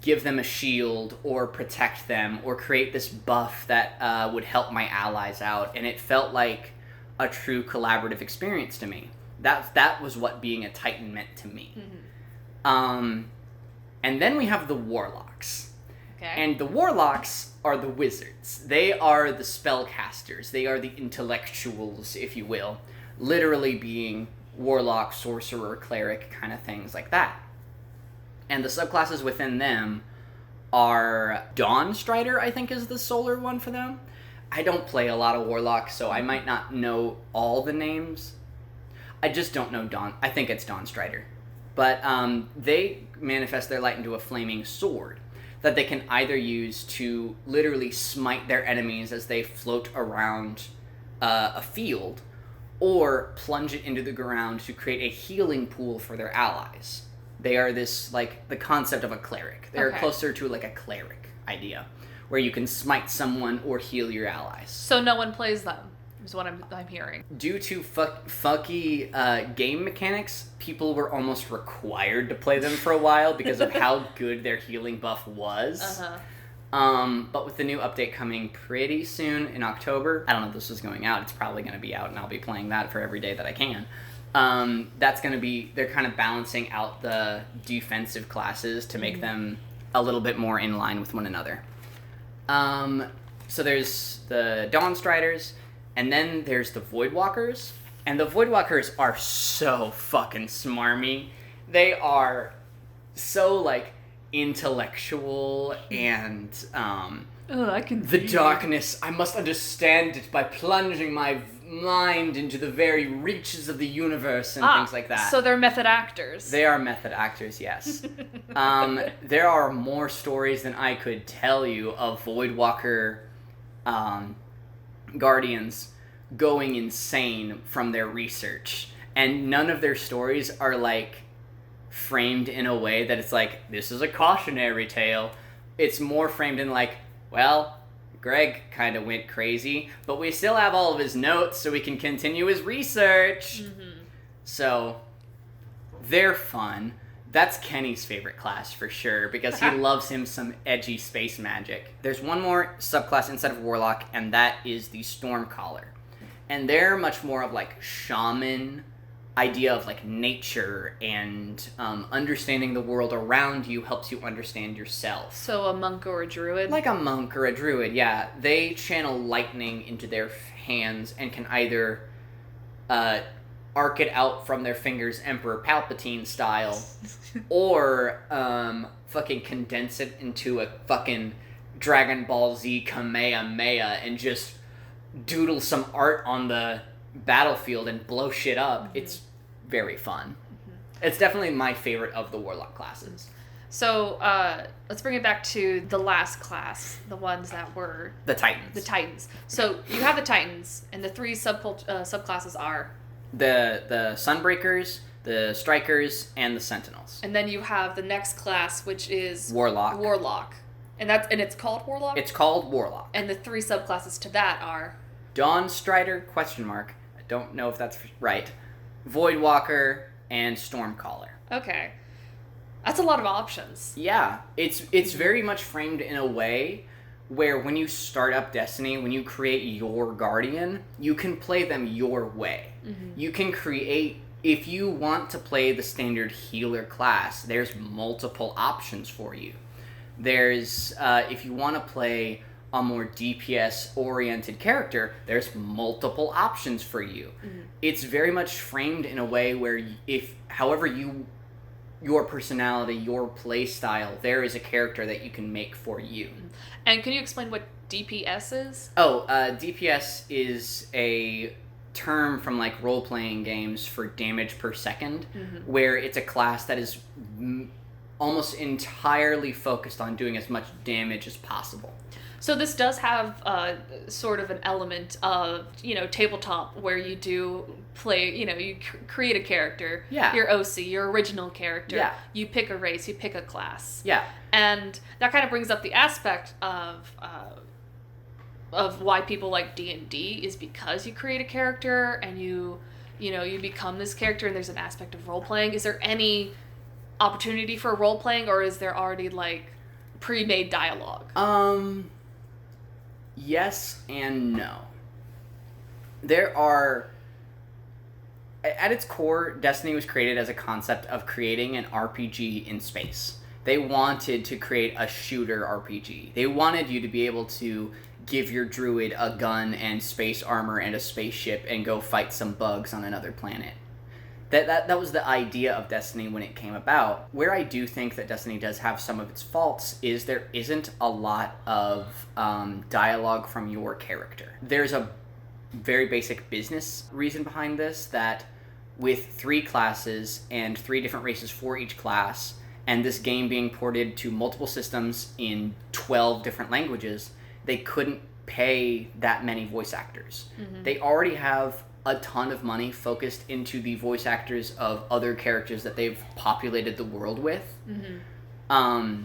give them a shield or protect them or create this buff that would help my allies out, and it felt like a true collaborative experience to me. That was what being a Titan meant to me. Mm-hmm. And then we have the Warlocks. Okay. And the Warlocks are the wizards. They are the spellcasters. They are the intellectuals, if you will. Literally being warlock, sorcerer, cleric, kind of things like that. And the subclasses within them are Dawnstrider, I think is the solar one for them. I don't play a lot of Warlock, so I might not know all the names. I just don't know Dawn. I think it's Dawnstrider. But they manifest their light into a flaming sword that they can either use to literally smite their enemies as they float around a field, or plunge it into the ground to create a healing pool for their allies. They are this, like, the concept of a cleric. They're closer to, like, a cleric idea, where you can smite someone or heal your allies. So no one plays them, is what I'm hearing. Due to fucky game mechanics, people were almost required to play them for a while because of how good their healing buff was. But with the new update coming pretty soon in October, I don't know if this is going out, it's probably going to be out, and I'll be playing that for every day that I can. That's going to be, they're kind of balancing out the defensive classes to make them a little bit more in line with one another. So there's the Dawnstriders, and then there's the Voidwalkers, and the Voidwalkers are so fucking smarmy. They are so, like, intellectual and, I can the darkness, I must understand it by plunging my mind into the very reaches of the universe and things like that. So they're method actors. They are method actors, yes. There are more stories than I could tell you of Voidwalker Guardians going insane from their research. And none of their stories are, like, framed in a way that it's like, this is a cautionary tale. It's more framed in, like, well, Greg kind of went crazy, but we still have all of his notes so we can continue his research. Mm-hmm. So, they're fun. That's Kenny's favorite class for sure, because he loves him some edgy space magic. There's one more subclass inside of Warlock, and that is the Stormcaller. And they're much more of, like, shaman idea of, like, nature and understanding the world around you helps you understand yourself. So a monk or a druid? Like a monk or a druid, yeah. They channel lightning into their hands and can either arc it out from their fingers Emperor Palpatine style, or fucking condense it into a fucking Dragon Ball Z Kamehameha and just doodle some art on the battlefield and blow shit up. Mm-hmm. It's very fun. Mm-hmm. It's definitely my favorite of the Warlock classes. So, let's bring it back to the last class, the ones that were... The Titans. The Titans. So, you have the Titans, and the three subclasses are... The Sunbreakers, the Strikers, and the Sentinels. And then you have the next class, which is... Warlock. Warlock. And it's called Warlock? It's called Warlock. And the three subclasses to that are... Dawn Strider, ? I don't know if that's right. Voidwalker, and Stormcaller. Okay. That's a lot of options. Yeah. It's very much framed in a way where when you start up Destiny, when you create your Guardian, you can play them your way. Mm-hmm. You can create... If you want to play the standard healer class, there's multiple options for you. There's... if you want to play a more DPS-oriented character, there's multiple options for you. Mm-hmm. It's very much framed in a way where however your personality, your play style, there is a character that you can make for you. And can you explain what DPS is? DPS is a term from, like, role-playing games for damage per second, mm-hmm. where it's a class that is almost entirely focused on doing as much damage as possible. So this does have sort of an element of, tabletop, where you do play, you create a character. Yeah. Your OC, your original character. Yeah. You pick a race, you pick a class. Yeah. And that kind of brings up the aspect of why people like D&D is because you create a character and you become this character, and there's an aspect of role-playing. Is there any opportunity for role-playing, or is there already, like, pre-made dialogue? Yes and no. There are... At its core, Destiny was created as a concept of creating an RPG in space. They wanted to create a shooter RPG. They wanted you to be able to give your druid a gun and space armor and a spaceship and go fight some bugs on another planet. That was the idea of Destiny when it came about. Where I do think that Destiny does have some of its faults is there isn't a lot of dialogue from your character. There's a very basic business reason behind this, that with 3 classes and 3 different races for each class, and this game being ported to multiple systems in 12 different languages, they couldn't pay that many voice actors. Mm-hmm. They already have a ton of money focused into the voice actors of other characters that they've populated the world with, mm-hmm.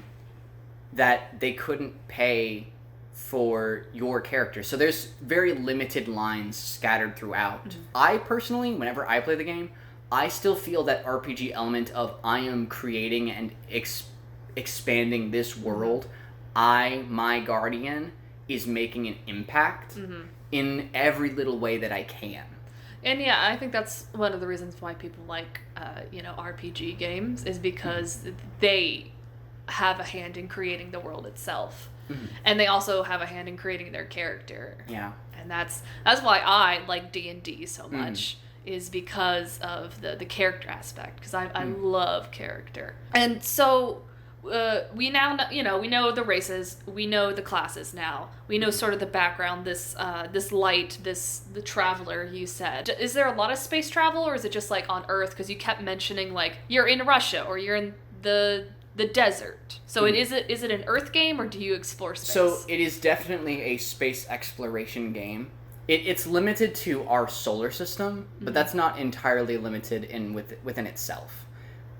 That they couldn't pay for your character. So there's very limited lines scattered throughout. Mm-hmm. I personally, whenever I play the game, I still feel that RPG element of I am creating and expanding this world. My Guardian, is making an impact, mm-hmm. in every little way that I can. And yeah, I think that's one of the reasons why people like, RPG games, is because mm-hmm. they have a hand in creating the world itself. Mm-hmm. And they also have a hand in creating their character. Yeah. And that's why I like D&D so much, is because of the character aspect, because I love character. And so we now we know the races, we know the classes now, we know sort of the background. This light, the traveler you said. Is there a lot of space travel, or is it just like on Earth? Because you kept mentioning like you're in Russia or you're in the desert. So is it an Earth game, or do you explore space? So it is definitely a space exploration game. It's limited to our solar system, but that's not entirely limited within itself.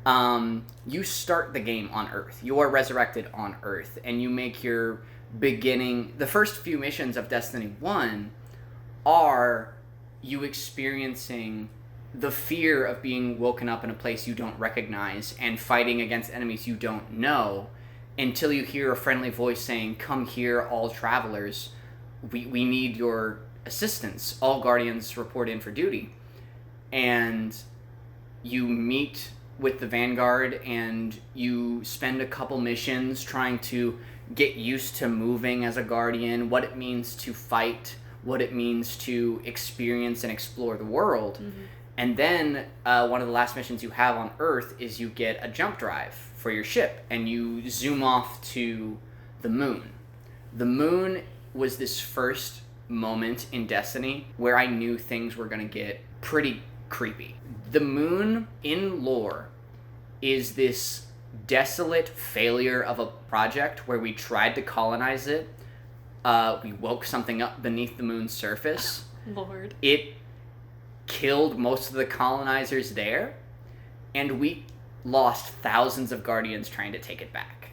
You start the game on Earth. You are resurrected on Earth, and you make your beginning. The first few missions of Destiny 1 are you experiencing the fear of being woken up in a place you don't recognize and fighting against enemies you don't know until you hear a friendly voice saying, "Come here, all travelers. We need your assistance. All Guardians report in for duty." And you meet with the Vanguard, and you spend a couple missions trying to get used to moving as a Guardian, what it means to fight, what it means to experience and explore the world. And then one of the last missions you have on Earth is you get a jump drive for your ship, and you zoom off to the moon. The moon was this first moment in Destiny where I knew things were going to get pretty creepy. The moon, in lore, is this desolate failure of a project where we tried to colonize it. We woke something up beneath the moon's surface. Lord. It killed most of the colonizers there, and we lost thousands of Guardians trying to take it back.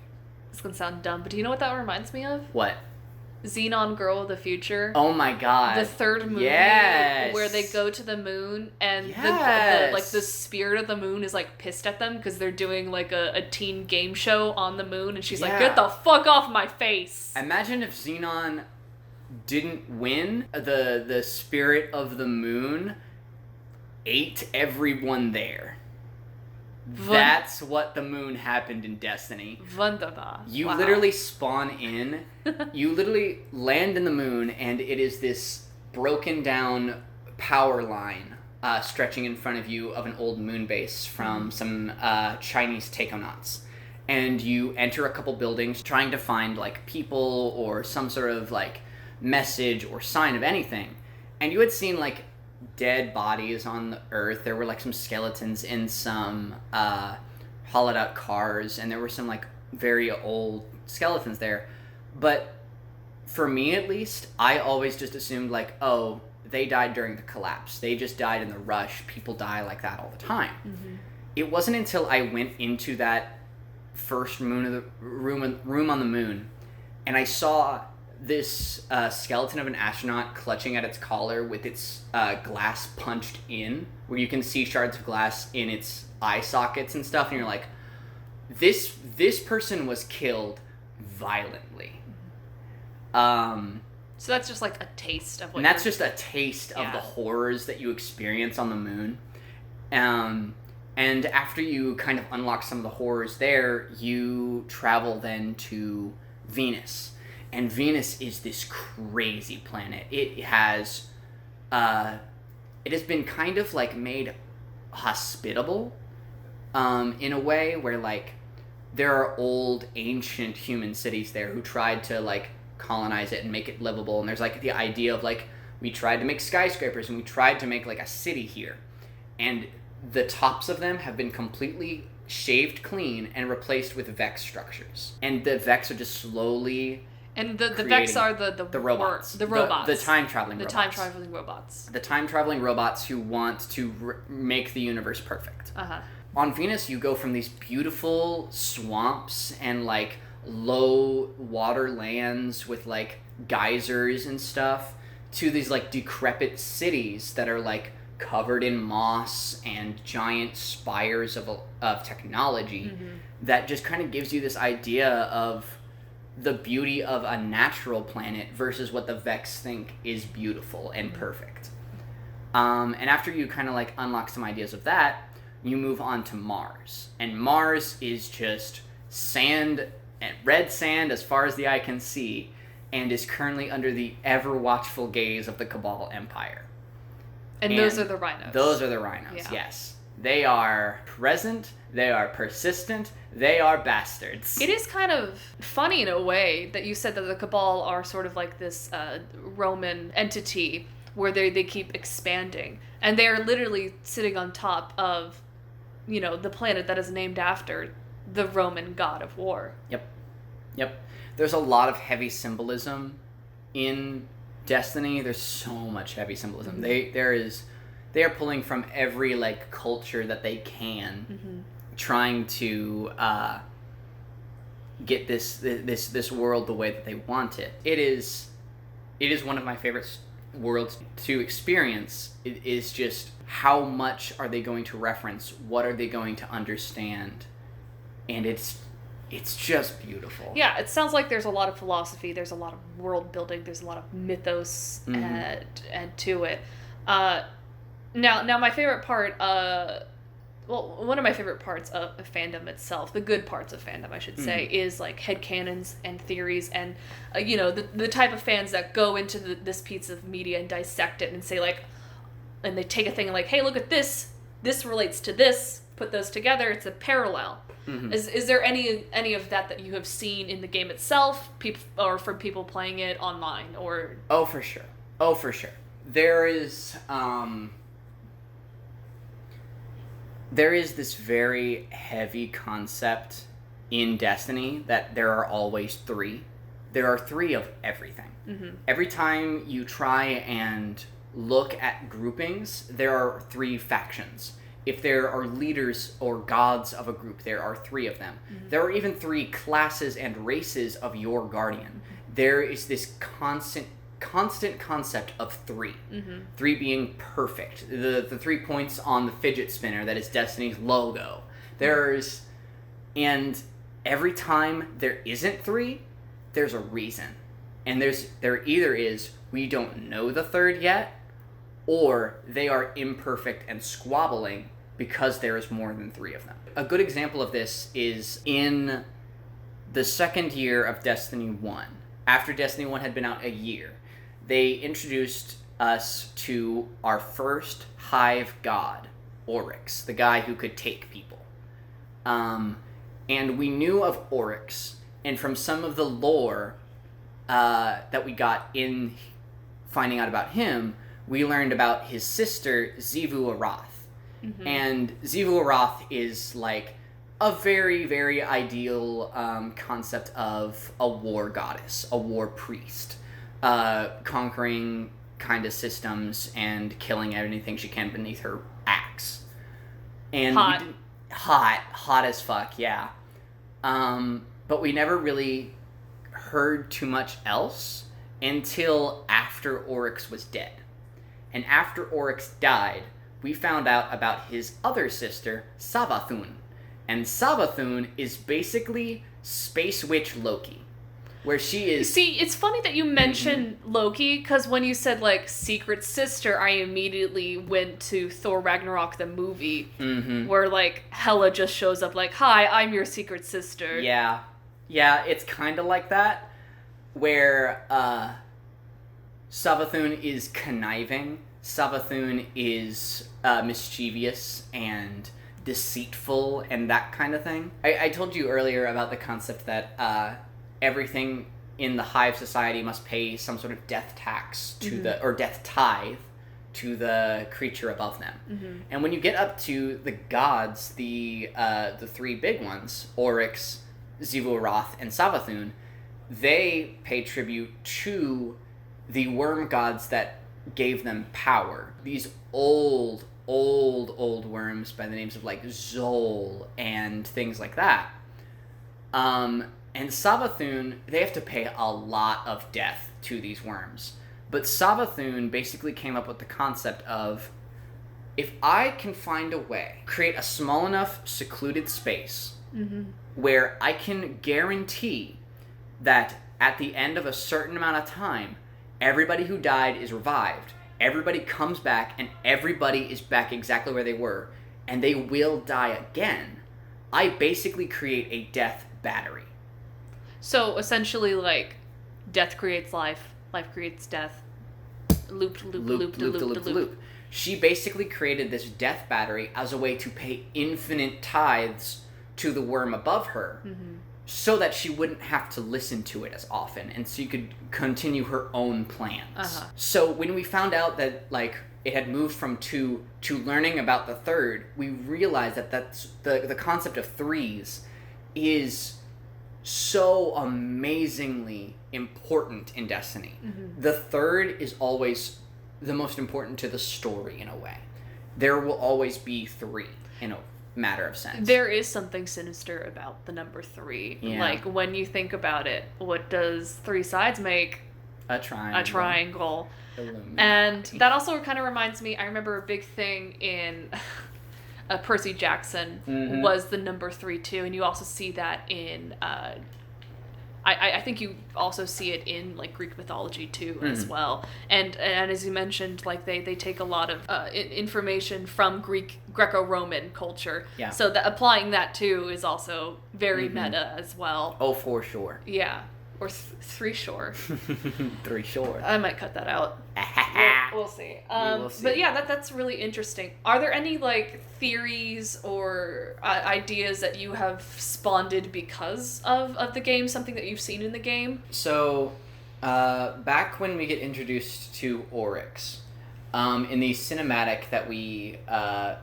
It's gonna sound dumb, but do you know what that reminds me of? What? Xenon Girl of the Future. Oh my god. The third movie, yes, where they go to the moon, and yes, the spirit of the moon is like pissed at them because they're doing like a teen game show on the moon, and she's like, "Get the fuck off my face." Imagine if Xenon didn't win. The spirit of the moon ate everyone there. That's what the moon happened in Destiny. Wunderbar. You literally spawn in, you literally land in the moon, and it is this broken down power line stretching in front of you of an old moon base from some Chinese takonauts. And you enter a couple buildings trying to find like people or some sort of like message or sign of anything. And you had seen like dead bodies on the Earth. There were like some skeletons in some hollowed out cars, and there were some like very old skeletons there. But for me at least, I always just assumed like, oh, they died during the collapse. They just died in the rush. People die like that all the time. It wasn't until I went into that first room on the moon, and I saw this skeleton of an astronaut clutching at its collar with its glass punched in, where you can see shards of glass in its eye sockets and stuff, and you're like, this person was killed violently. So that's just like a taste of what. And that's just a taste of the horrors that you experience on the moon. And after you kind of unlock some of the horrors there, you travel then to Venus. And Venus is this crazy planet. It has been kind of like made hospitable in a way where like there are old ancient human cities there who tried to like colonize it and make it livable. And there's like the idea of like, we tried to make skyscrapers and we tried to make like a city here. And the tops of them have been completely shaved clean and replaced with Vex structures. And the Vex are just slowly... And the Vex are the robots. The robots. The time-traveling robots. The time-traveling robots. The time-traveling robots who want to make the universe perfect. On Venus, you go from these beautiful swamps and, like, low water lands with, like, geysers and stuff to these, like, decrepit cities that are, like, covered in moss and giant spires of technology that just kind of gives you this idea of the beauty of a natural planet versus what the Vex think is beautiful and perfect. And after you kind of like unlock some ideas of that, you move on to Mars. And Mars is just sand, and red sand as far as the eye can see, and is currently under the ever-watchful gaze of the Cabal Empire. And those are the rhinos. Those are the rhinos, yes. They are present, they are persistent, They are bastards. It is kind of funny in a way that you said that the Cabal are sort of like this Roman entity where they keep expanding. And they are literally sitting on top of, the planet that is named after the Roman god of war. Yep. There's a lot of heavy symbolism in Destiny. There's so much heavy symbolism. Mm-hmm. They are pulling from every like culture that they can, mm-hmm. trying to get this world the way that they want it. It is one of my favorite worlds to experience. It is just how much are they going to reference? What are they going to understand? And it's just beautiful. Yeah, it sounds like there's a lot of philosophy, there's a lot of world building, there's a lot of mythos Mm-hmm. and to it. Now my favorite part, one of my favorite parts of fandom itself, the good parts of fandom, I should say, Mm-hmm. is like headcanons and theories and, the type of fans that go into this piece of media and dissect it and say like, and they take a thing and like, hey, look at this relates to this, put those together, it's a parallel. Mm-hmm. Is there any of that you have seen in the game itself, or from people playing it online, or? Oh, for sure. There is this very heavy concept in Destiny that there are always three. There are three of everything. Mm-hmm. Every time you try and look at groupings, there are three factions. If there are leaders or gods of a group, there are three of them. Mm-hmm. There are even three classes and races of your guardian. Mm-hmm. There is this constant concept of three. Mm-hmm. Three being perfect. The 3 points on the fidget spinner that is Destiny's logo. And every time there isn't three, there's a reason. And there either is, we don't know the third yet, or they are imperfect and squabbling because there is more than three of them. A good example of this is in the second year of Destiny 1. After Destiny 1 had been out a year, they introduced us to our first hive god, Oryx, the guy who could take people. And we knew of Oryx, and from some of the lore that we got in finding out about him, we learned about his sister, Xivu Arath. Mm-hmm. And Xivu Arath is like a very, very ideal concept of a war goddess, a war priest, conquering kind of systems and killing anything she can beneath her axe. And hot as fuck, yeah. But we never really heard too much else until after Oryx was dead. And after Oryx died, we found out about his other sister, Savathun. And Savathun is basically Space Witch Loki, where she is... See, it's funny that you mentioned Loki, because when you said, like, secret sister, I immediately went to Thor Ragnarok, the movie, where, like, Hela just shows up like, hi, I'm your secret sister. Yeah, it's kind of like that, where Savathun is conniving, Savathun is mischievous and deceitful and that kind of thing. I told you earlier about the concept that everything in the Hive Society must pay some sort of death tax to or death tithe to the creature above them. Mm-hmm. And when you get up to the gods, the three big ones, Oryx, Xivu Arath, and Savathun, they pay tribute to the worm gods that gave them power. These old worms by the names of like Zol and things like that. And Savathun, they have to pay a lot of death to these worms. But Savathun basically came up with the concept of, if I can find a way, create a small enough secluded space where I can guarantee that at the end of a certain amount of time, everybody who died is revived, everybody comes back, and everybody is back exactly where they were, and they will die again, I basically create a death battery. So essentially, like, death creates life, life creates death, loop. She basically created this death battery as a way to pay infinite tithes to the worm above her, so that she wouldn't have to listen to it as often, and so you could continue her own plans. So when we found out that, like, it had moved from 2 to learning about the third, we realized that that's the concept of threes is so amazingly important in Destiny. The third is always the most important to the story in a way. There will always be 3 in a matter of sense. There is something sinister about the number 3. Yeah. Like, when you think about it, what does 3 sides make? A triangle. A triangle. Illuminati. And that also kind of reminds me, I remember a big thing in Percy Jackson was the number 3 too, and you also see that in I think you also see it in, like, Greek mythology too as well. And as you mentioned, like, they take a lot of information from Greco-Roman culture. Yeah. So that applying that too is also very meta as well. Oh, for sure. Yeah. Or 3 shore. 3 sure. I might cut that out. We'll see. We'll see. But yeah, that's really interesting. Are there any, like, theories or ideas that you have spawned because of the game? Something that you've seen in the game? So, back when we get introduced to Oryx, in the cinematic that we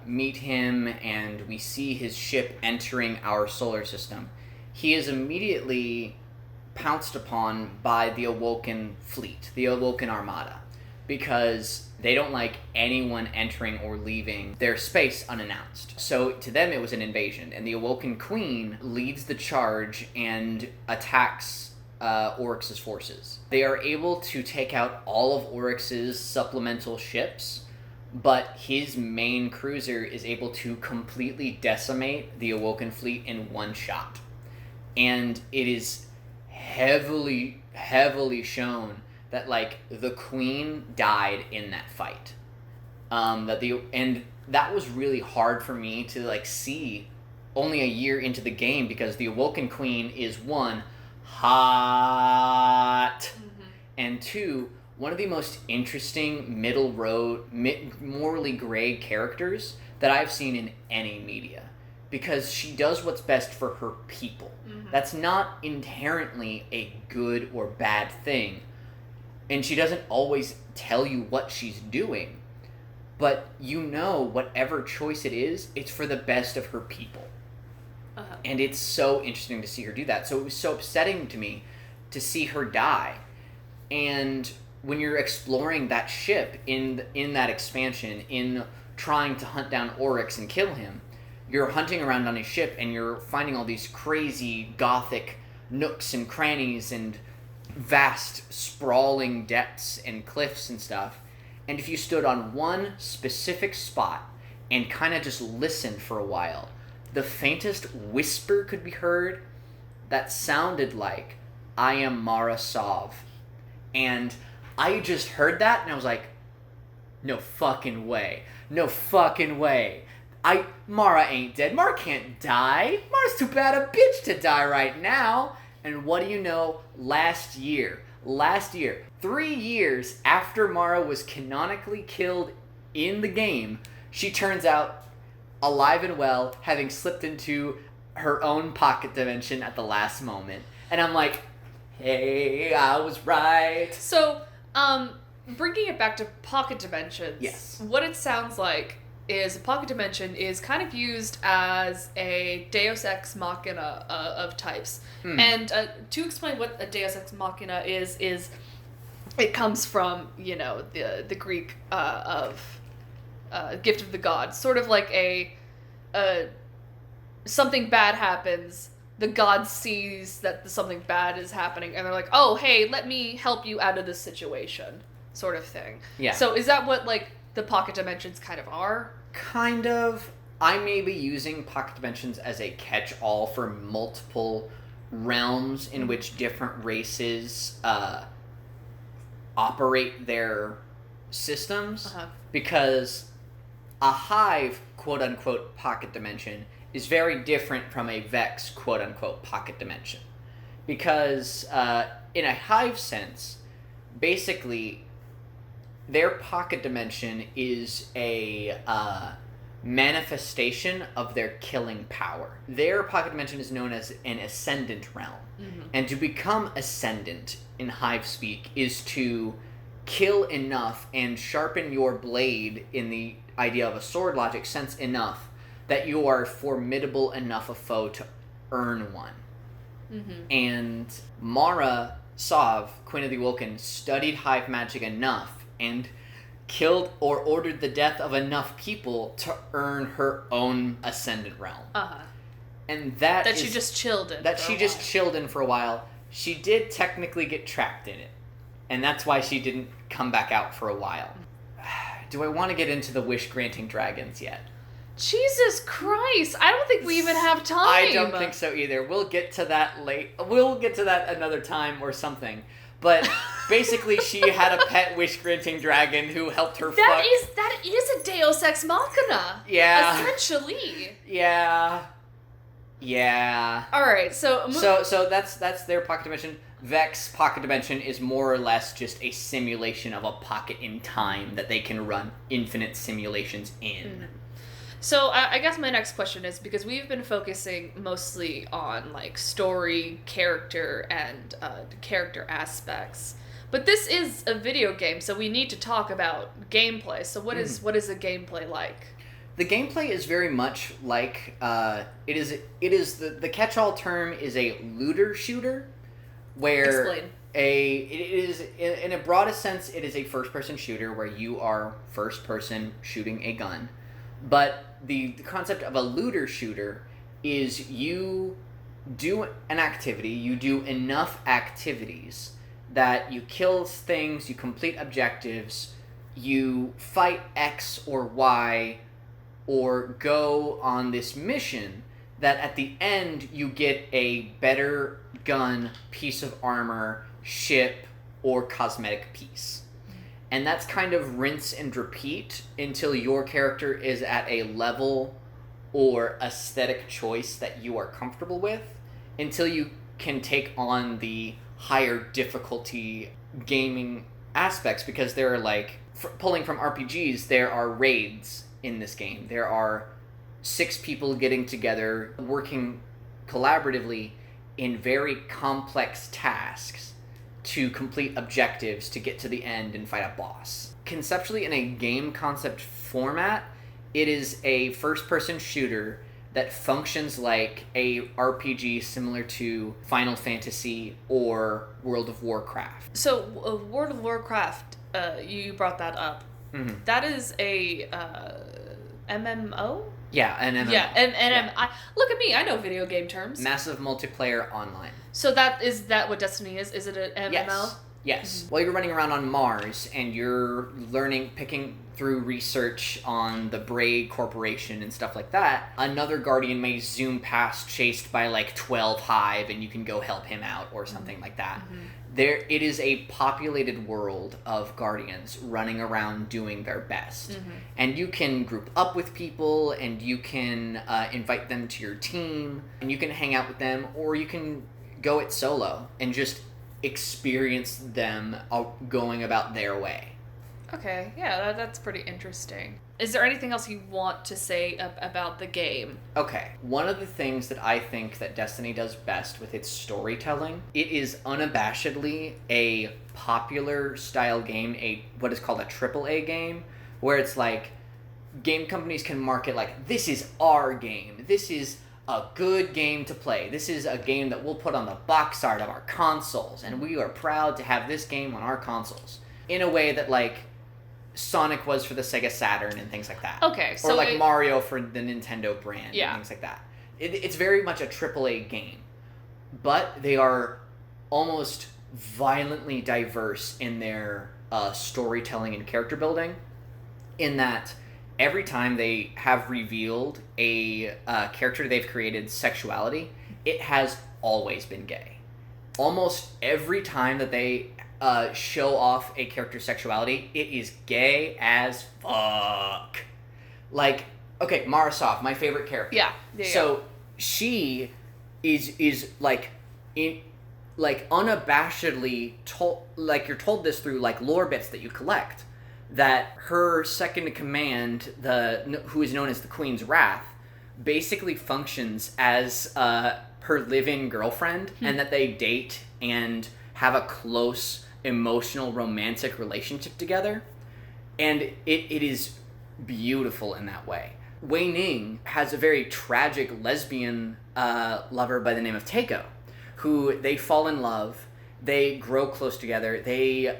meet him and we see his ship entering our solar system, he is immediately pounced upon by the Awoken fleet, the Awoken armada, because they don't like anyone entering or leaving their space unannounced. So to them it was an invasion, and the Awoken Queen leads the charge and attacks Oryx's forces. They are able to take out all of Oryx's supplemental ships, but his main cruiser is able to completely decimate the Awoken fleet in one shot. And it is heavily shown that, like, the Queen died in that fight. And that was really hard for me to, like, see only a year into the game, because the Awoken Queen is, 1, hot, and 2, one of the most interesting middle road, morally gray characters that I've seen in any media. Because she does what's best for her people. That's not inherently a good or bad thing. And she doesn't always tell you what she's doing. But you know, whatever choice it is, it's for the best of her people. And it's so interesting to see her do that. So it was so upsetting to me to see her die. And when you're exploring that ship in that expansion, in trying to hunt down Oryx and kill him, you're hunting around on his ship and you're finding all these crazy gothic nooks and crannies and vast sprawling depths and cliffs and stuff. And if you stood on one specific spot and kind of just listened for a while, the faintest whisper could be heard that sounded like, "I am Mara Sov." And I just heard that and I was like, no fucking way. No fucking way. Mara ain't dead. Mara can't die. Mara's too bad a bitch to die right now. And what do you know? Last year, 3 years after Mara was canonically killed in the game, she turns out alive and well, having slipped into her own pocket dimension at the last moment. And I'm like, hey, I was right. So, bringing it back to pocket dimensions. Yes. What it sounds like is a pocket dimension is kind of used as a Deus Ex Machina of types. And to explain what a Deus Ex Machina is it comes from, the Greek of gift of the gods. Sort of like something bad happens, the god sees that something bad is happening, and they're like, oh, hey, let me help you out of this situation, sort of thing. Yeah. So is that what, like, the pocket dimensions kind of are? Kind of. I may be using pocket dimensions as a catch-all for multiple realms in which different races operate their systems, because a Hive, quote-unquote, pocket dimension is very different from a Vex, quote-unquote, pocket dimension. Because in a Hive sense, basically, their pocket dimension is a manifestation of their killing power. Their pocket dimension is known as an ascendant realm. And to become ascendant in hive speak is to kill enough and sharpen your blade in the idea of a sword logic sense enough that you are formidable enough a foe to earn one. And Mara Sov, Queen of the Awoken, studied hive magic enough and killed or ordered the death of enough people to earn her own ascendant realm. And that she just chilled in. Chilled in for a while. She did technically get trapped in it. And that's why she didn't come back out for a while. Do I want to get into the wish-granting dragons yet? Jesus Christ! I don't think we even have time. I don't think so either. We'll get to that late. We'll get to that another time or something. But basically, she had a pet wish-granting dragon who helped her fuck. That is a Deus Ex Machina. Yeah. Essentially. Yeah. All right, so that's their pocket dimension. Vex pocket dimension is more or less just a simulation of a pocket in time that they can run infinite simulations in. So I guess my next question is, because we've been focusing mostly on like story, character, and character aspects, but this is a video game, so we need to talk about gameplay. So what is the gameplay like? The gameplay is very much like it is the catch-all term is a looter shooter, where Explain. It is in a broadest sense it is a first-person shooter where you are first person shooting a gun. But the concept of a looter shooter is you do an activity, you do enough activities that you kill things, you complete objectives, you fight X or Y, or go on this mission that at the end you get a better gun, piece of armor, ship, or cosmetic piece. And that's kind of rinse and repeat until your character is at a level or aesthetic choice that you are comfortable with, until you can take on the higher difficulty gaming aspects, because there are like, pulling from RPGs, there are raids in this game. There are 6 people getting together, working collaboratively in very complex tasks to complete objectives to get to the end and fight a boss. Conceptually, in a game concept format, it is a first-person shooter that functions like a RPG similar to Final Fantasy or World of Warcraft. So, World of Warcraft, you brought that up. That is a MMO? Yeah, an MMO. Yeah, look at me, I know video game terms. Massive multiplayer online. So is that what Destiny is? Is it an MMO? Yes. While you're running around on Mars and you're picking through research on the Bray Corporation and stuff like that, another Guardian may zoom past chased by like 12 Hive and you can go help him out or something like that. It is a populated world of Guardians running around doing their best. And you can group up with people and you can invite them to your team and you can hang out with them, or you can go it solo and just experience them going about their way. Okay, yeah, that's pretty interesting. Is there anything else you want to say about the game? Okay, one of the things that I think that Destiny does best with its storytelling, it is unabashedly a popular style game, what is called a AAA game, where it's like, game companies can market like, this is our game, this is a good game to play, this is a game that we'll put on the box art of our consoles, and we are proud to have this game on our consoles. In a way that like Sonic was for the Sega Saturn and things like that. Okay, so or like Mario for the Nintendo brand and things like that. It's very much a AAA game, but they are almost violently diverse in their storytelling and character building, in that every time they have revealed a character they've created sexuality, it has always been gay. Almost every time that they show off a character's sexuality, it is gay as fuck. Like, okay, Marasov, my favorite character. Yeah. So she is like unabashedly told, like you're told this through like lore bits that you collect, that her second in command, who is known as the Queen's Wrath, basically functions as her live-in girlfriend, and that they date and have a close emotional romantic relationship together. And it is beautiful in that way. Wei Ning has a very tragic lesbian lover by the name of Teiko, who they fall in love, they grow close together, they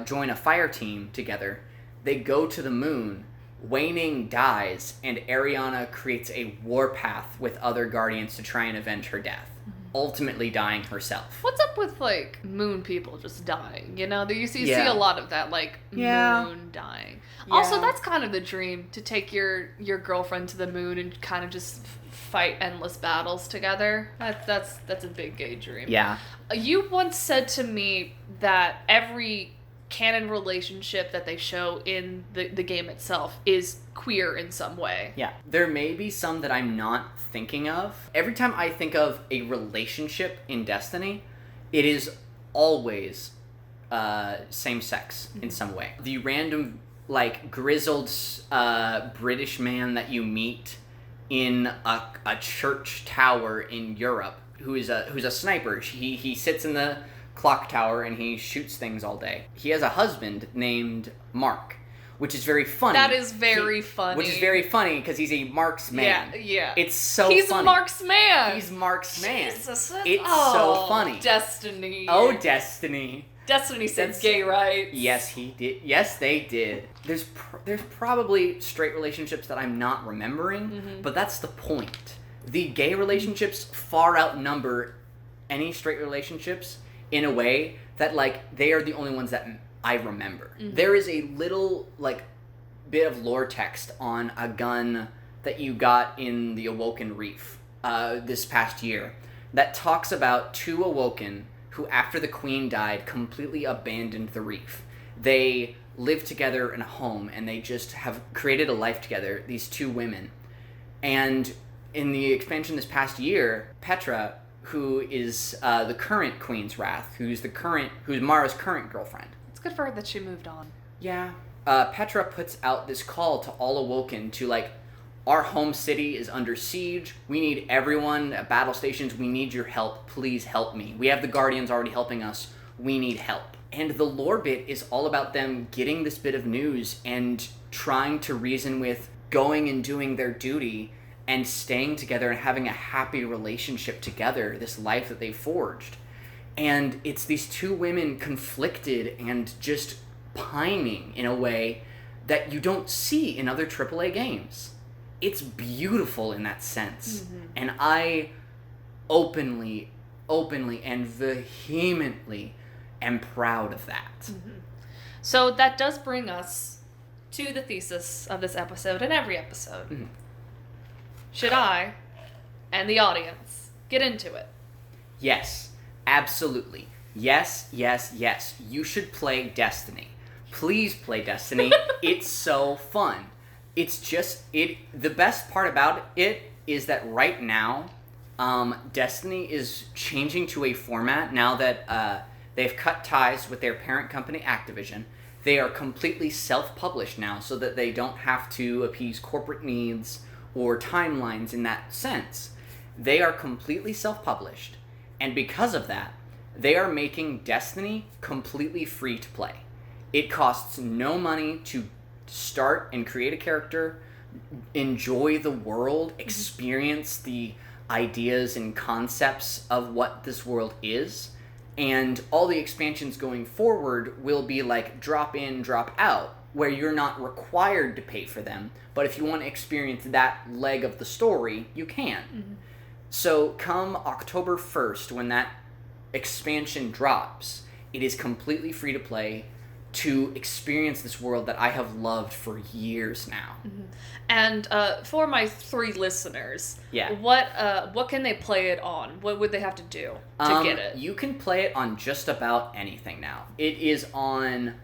join a fire team together, they go to the moon, Wei Ning dies, and Ariana creates a warpath with other guardians to try and avenge her death, ultimately dying herself. What's up with, like, moon people just dying? You know, you see a lot of that, like, moon dying. Yeah. Also, that's kind of the dream, to take your girlfriend to the moon and kind of just fight endless battles together. That's a big gay dream. Yeah. You once said to me that every canon relationship that they show in the game itself is queer in some way. Yeah. There may be some that I'm not thinking of. Every time I think of a relationship in Destiny, it is always same sex in some way. The random, like, grizzled British man that you meet in a church tower in Europe who's a sniper. He sits in the clock tower and he shoots things all day. He has a husband named Mark, which is very funny. That is very funny. Which is very funny because he's a Mark's man. Yeah. It's so He's funny. Mark's man. He's Mark's man. Jesus. It's so funny. Destiny. Oh, Destiny. Destiny said gay rights. Yes, he did. Yes, they did. There's probably straight relationships that I'm not remembering, but that's the point. The gay relationships far outnumber any straight relationships in a way that, like, they are the only ones that I remember. There is a little, like, bit of lore text on a gun that you got in the Awoken Reef this past year that talks about two Awoken who, after the Queen died, completely abandoned the reef. They live together in a home, and they just have created a life together, these two women. And in the expansion this past year, Petra, who is the current Queen's Wrath, who's Mara's current girlfriend. It's good for her that she moved on. Yeah. Petra puts out this call to all Awoken to, like, our home city is under siege. We need everyone at battle stations. We need your help. Please help me. We have the Guardians already helping us. We need help. And the lore bit is all about them getting this bit of news and trying to reason with going and doing their duty and staying together and having a happy relationship together, this life that they forged. And it's these two women conflicted and just pining in a way that you don't see in other AAA games. It's beautiful in that sense. And I openly and vehemently am proud of that. So that does bring us to the thesis of this episode and every episode. Should I and the audience get into it? Yes, absolutely. Yes. You should play Destiny. Please play Destiny. It's so fun. It's just, the best part about it is that right now, Destiny is changing to a format now that they've cut ties with their parent company, Activision. They are completely self-published now so that they don't have to appease corporate needs or timelines in that sense. They are completely self-published, and because of that, they are making Destiny completely free to play. It costs no money to start and create a character, enjoy the world, experience the ideas and concepts of what this world is, and all the expansions going forward will be like drop in, drop out, where you're not required to pay for them, but if you want to experience that leg of the story, you can. So come October 1st, when that expansion drops, it is completely free to play to experience this world that I have loved for years now. And for my 3 listeners, Yeah. what can they play it on? What would they have to do to get it? You can play it on just about anything now. It is on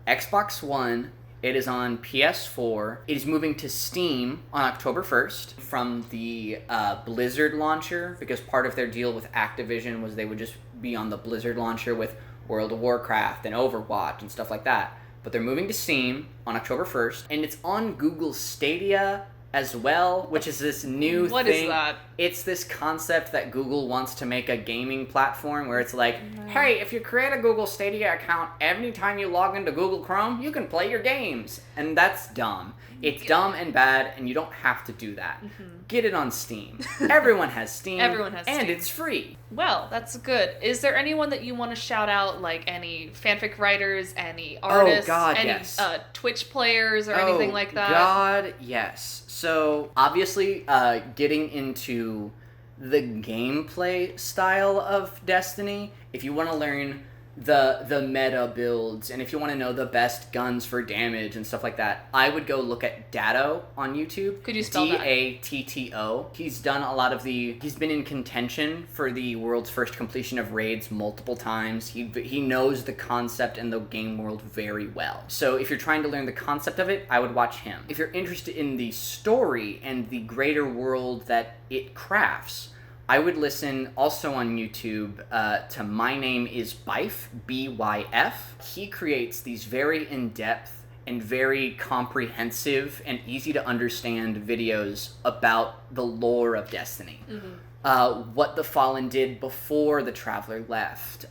Xbox One. It is on PS4. It is moving to Steam on October 1st from the Blizzard launcher, because part of their deal with Activision was they would just be on the Blizzard launcher with World of Warcraft and Overwatch and stuff like that. But they're moving to Steam on October 1st, and it's on Google Stadia as well, which is this new thing. What is that? It's this concept that Google wants to make a gaming platform where it's like, hey, if you create a Google Stadia account, every time you log into Google Chrome, you can play your games. And that's dumb. It's dumb and bad, and you don't have to do that. Get it on Steam. Everyone has Steam. Everyone has Steam. And it's free. Well, that's good. Is there anyone that you want to shout out, like any fanfic writers, any artists, any yes. Twitch players, or anything like that? God, yes. So, obviously, getting into the gameplay style of Destiny, if you want to learn the meta builds, and if you want to know the best guns for damage and stuff like that, I would go look at Datto on YouTube. Could you spell that? Datto. He's done a lot of he's been in contention for the world's first completion of raids multiple times. He knows the concept and the game world very well. So if you're trying to learn the concept of it, I would watch him. If you're interested in the story and the greater world that it crafts, I would listen also on YouTube to My Name is Byf, B-Y-F. He creates these very in-depth and very comprehensive and easy to understand videos about the lore of Destiny. What the Fallen did before the Traveler left.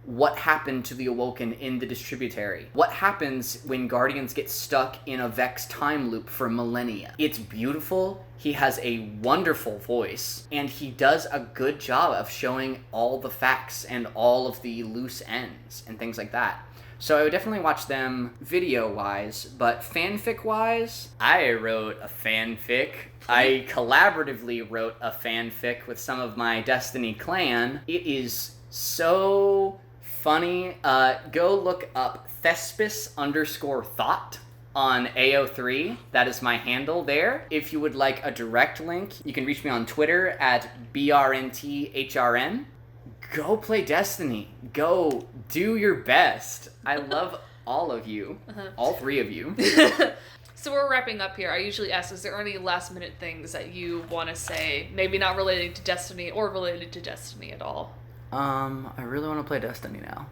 What happened to the Awoken in the Distributary? What happens when Guardians get stuck in a Vex time loop for millennia? It's beautiful. He has a wonderful voice, and he does a good job of showing all the facts and all of the loose ends and things like that. So I would definitely watch them video-wise, but fanfic-wise, I wrote a fanfic. I collaboratively wrote a fanfic with some of my Destiny clan. It is so funny. Go look up Thespis_thought on AO3. That is my handle there. If you would like a direct link, you can reach me on Twitter at BRNTHRN. Go play Destiny. Go do your best. I love all of you. All three of you. So we're wrapping up here. I usually ask, is there any last minute things that you want to say? Maybe not relating to Destiny or related to Destiny at all. I really want to play Destiny now.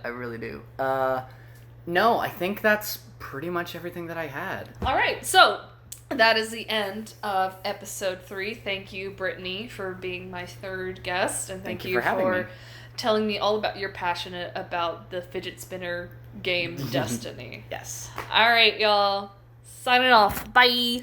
I really do. No, I think that's pretty much everything that I had. All right, so that is the end of episode 3. Thank you, Brittany, for being my third guest, and thank you for telling me all about your passion about the fidget spinner game Destiny. Yes. All right, y'all. Signing off. Bye.